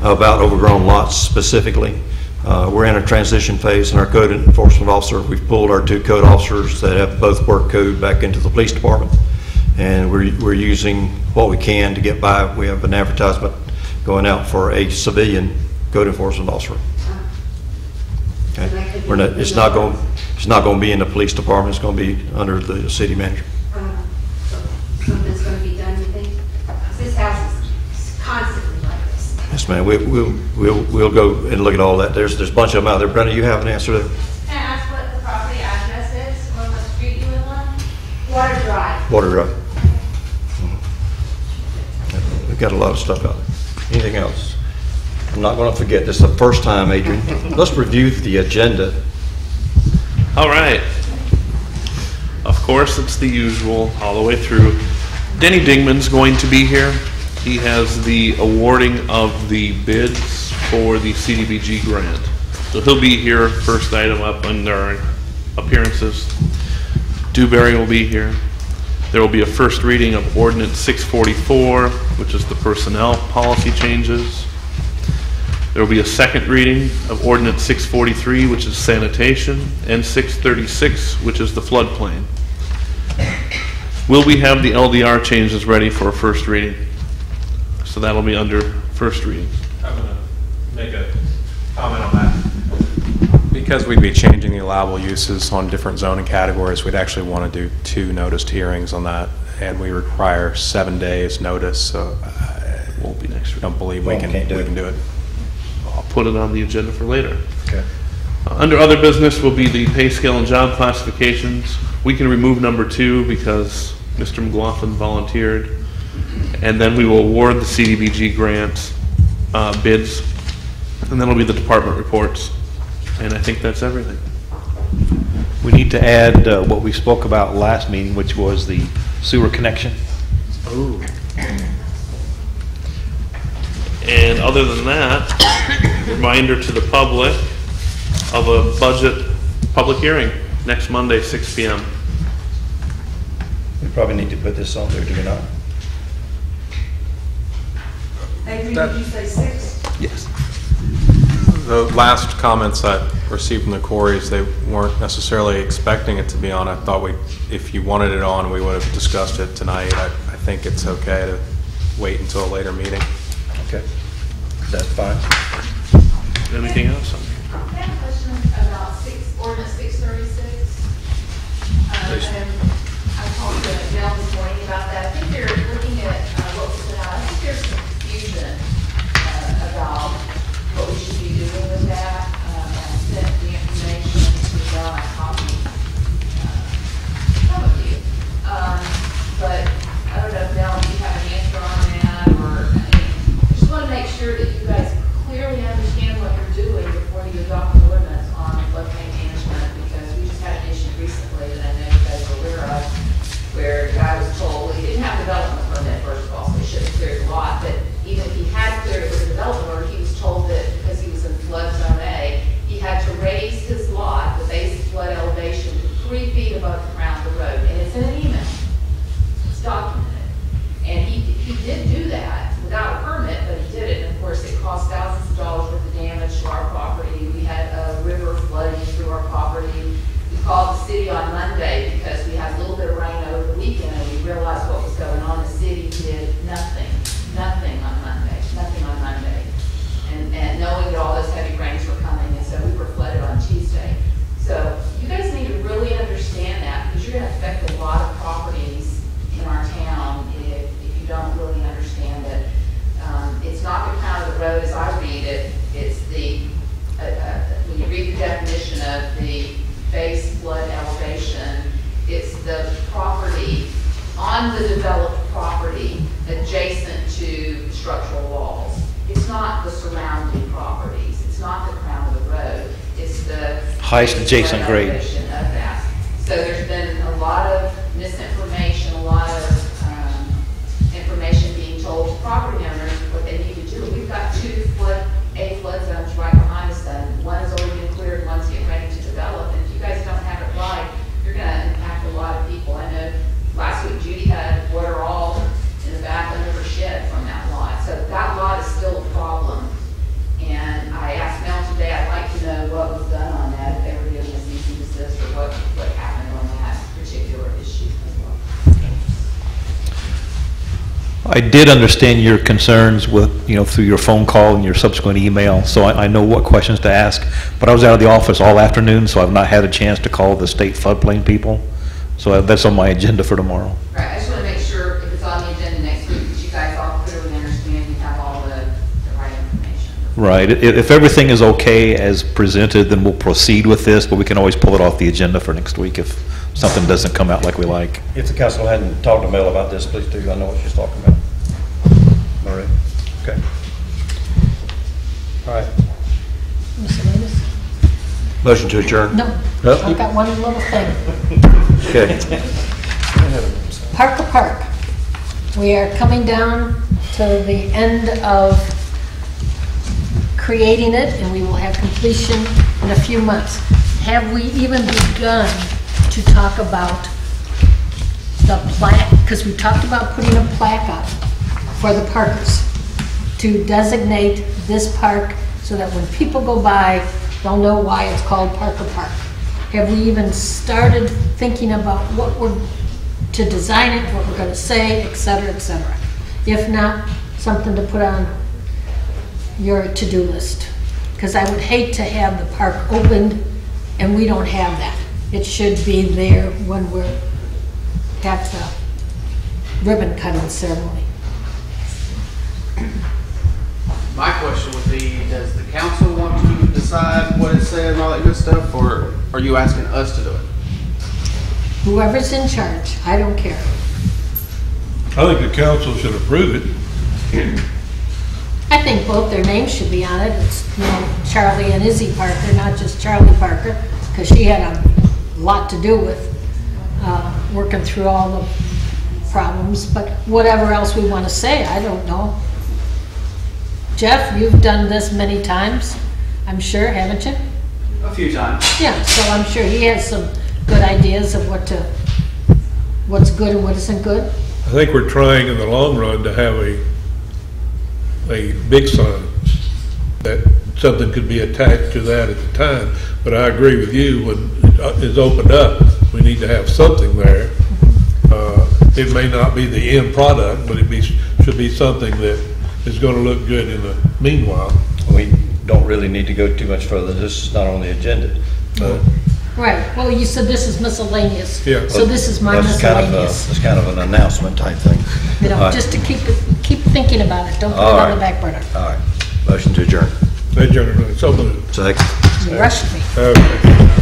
about overgrown lots specifically. We're in a transition phase, and our code enforcement officer, we've pulled our 2 code officers that have both work code back into the police department, and we're using what we can to get by. We have an advertisement going out for a civilian code enforcement officer. Okay, it's not going to be in the police department. It's going to be under the city manager. Something's going to be done, you think? 'Cause this house is constantly like this. Yes, ma'am. We'll go and look at all that. There's a bunch of them out there. Brenda, you have an answer there? Can I ask what the property address is, or what street you live on? Water Drive. Water Drive. We've got a lot of stuff out there. Anything else? I'm not going to forget. This is the first time, Adrian. Let's review the agenda. All right. Of course, it's the usual all the way through. Denny Dingman's going to be here. He has the awarding of the bids for the CDBG grant. So he'll be here, first item up under our appearances. Dewberry will be here. There will be a first reading of Ordinance 644, which is the personnel policy changes. There will be a second reading of Ordinance 643, which is sanitation, and 636, which is the floodplain. Will we have the LDR changes ready for a first reading? So that'll be under first reading. I'm going to make a comment on that. Because we'd be changing the allowable uses on different zoning categories, we'd actually want to do 2 noticed hearings on that, and we require 7 days notice, so won't be next week. I don't believe we can do it. I'll put it on the agenda for later. Okay. Under other business will be the pay scale and job classifications. We can remove number 2 because Mr. McLaughlin volunteered. And then we will award the CDBG grant bids. And then it'll be the department reports. And I think that's everything. We need to add what we spoke about last meeting, which was the sewer connection. Ooh. And other than that, reminder to the public of a budget public hearing next Monday, 6 p.m. We probably need to put this on there, do we not? Adrian, did you say 6? Yes. The last comments I received from the Corys, they weren't necessarily expecting it to be on. I thought if you wanted it on, we would have discussed it tonight. I think it's okay to wait until a later meeting. Okay. That's fine. Anything else? I have a question about Ordinance 636. And I talked to Mel this morning about that. I think they're looking at what was put out. I think there's some confusion about what we should be doing with that. I sent the information to Mel. I copied some of you. But I don't know if Mel, if you have an answer on that, or I just want to make sure that you guys clearly understand what you're doing before you adopt the ordinance on floodplain management, because we just had an issue recently that I know you guys are aware of, where the guy was told he didn't have development permit, first of all, so he should have cleared the lot, but even if he had cleared it with a development order, he was told that because he was in flood zone A, he had to raise his lot, the base flood elevation, to 3 feet above the ground of the road, and it's in an email. It's documented. And he did do that without a permit, but he did it. And of course, it cost thousands of dollars worth of damage to our property. We had a river flooding through our property. We called the city on Monday because we had a little bit of rain over the weekend, and we realized what was going on. The city did nothing on Monday, nothing on Monday. knowing that all those heavy rains were coming, and so we were flooded on Tuesday. So you guys need to really understand that, because you're gonna affect a lot of properties in our town if you don't really understand it. It's not the crown of the road as I read it, it's the, when you read the definition of the base flood elevation, it's the property on the developed property adjacent to structural walls. It's not the surrounding properties, it's not the crown of the road, it's the highest adjacent grade elevation of that. So there's been a lot of misinformation, a lot of information being told to property owners what they need to do. We've got 2 A flood zones right behind us, and one has already been cleared, one's getting ready to develop. And if you guys don't have it right, you're going to impact a lot of people. I know last week Judy had water all in the back under her shed from that lot. So that lot is still a problem. And I asked Mel today, I'd like to know what was done on that, if they were given a cease and desist, or what happened on that particular issue as well. I did understand your concerns with, through your phone call and your subsequent email, so I know what questions to ask, but I was out of the office all afternoon, so I've not had a chance to call the state floodplain people, so that's on my agenda for tomorrow. Right, I just want to make sure if it's on the agenda next week, that you guys all clearly understand you have all the right information. Right, if everything is okay as presented, then we'll proceed with this, but we can always pull it off the agenda for next week if something doesn't come out like we like. If the council hadn't talked to Mel about this, please do. I know what she's talking about. All right. Okay. All right. Miscellaneous? Motion to adjourn. No, Nope. I've got one little thing. Okay. Parker Park. We are coming down to the end of creating it, and we will have completion in a few months. Have we even begun to talk about the plaque? Because we talked about putting a plaque up for the parkers to designate this park so that when people go by, they'll know why it's called Parker Park. Have we even started thinking about what we're to design it, what we're going to say, et cetera, et cetera? If not, something to put on your to-do list. Because I would hate to have the park opened and we don't have that. It should be there when we're at the ribbon cutting ceremony. My question would be, does the council want to decide what it says and all that good stuff, or are you asking us to do it? Whoever's in charge, I don't care. I think the council should approve it. I think both their names should be on it. It's, Charlie and Izzy Parker, not just Charlie Parker, because she had a lot to do with working through all the problems. But whatever else we want to say, I don't know. Jeff, you've done this many times, I'm sure, haven't you? A few times. Yeah, so I'm sure he has some good ideas of what's good and what isn't good. I think we're trying in the long run to have a big sign that something could be attached to that at the time. But I agree with you, when it's opened up, we need to have something there. It may not be the end product, but should be something that is going to look good in the meanwhile. We don't really need to go too much further. This is not on the agenda. Right, well, you said this is miscellaneous. Yeah. So this is my miscellaneous. It's kind of an announcement type thing. All right. Just to keep thinking about it, don't put it on the back burner. All right. Motion to adjourn. Adjourn. So moved. Second. You rushed me. Okay.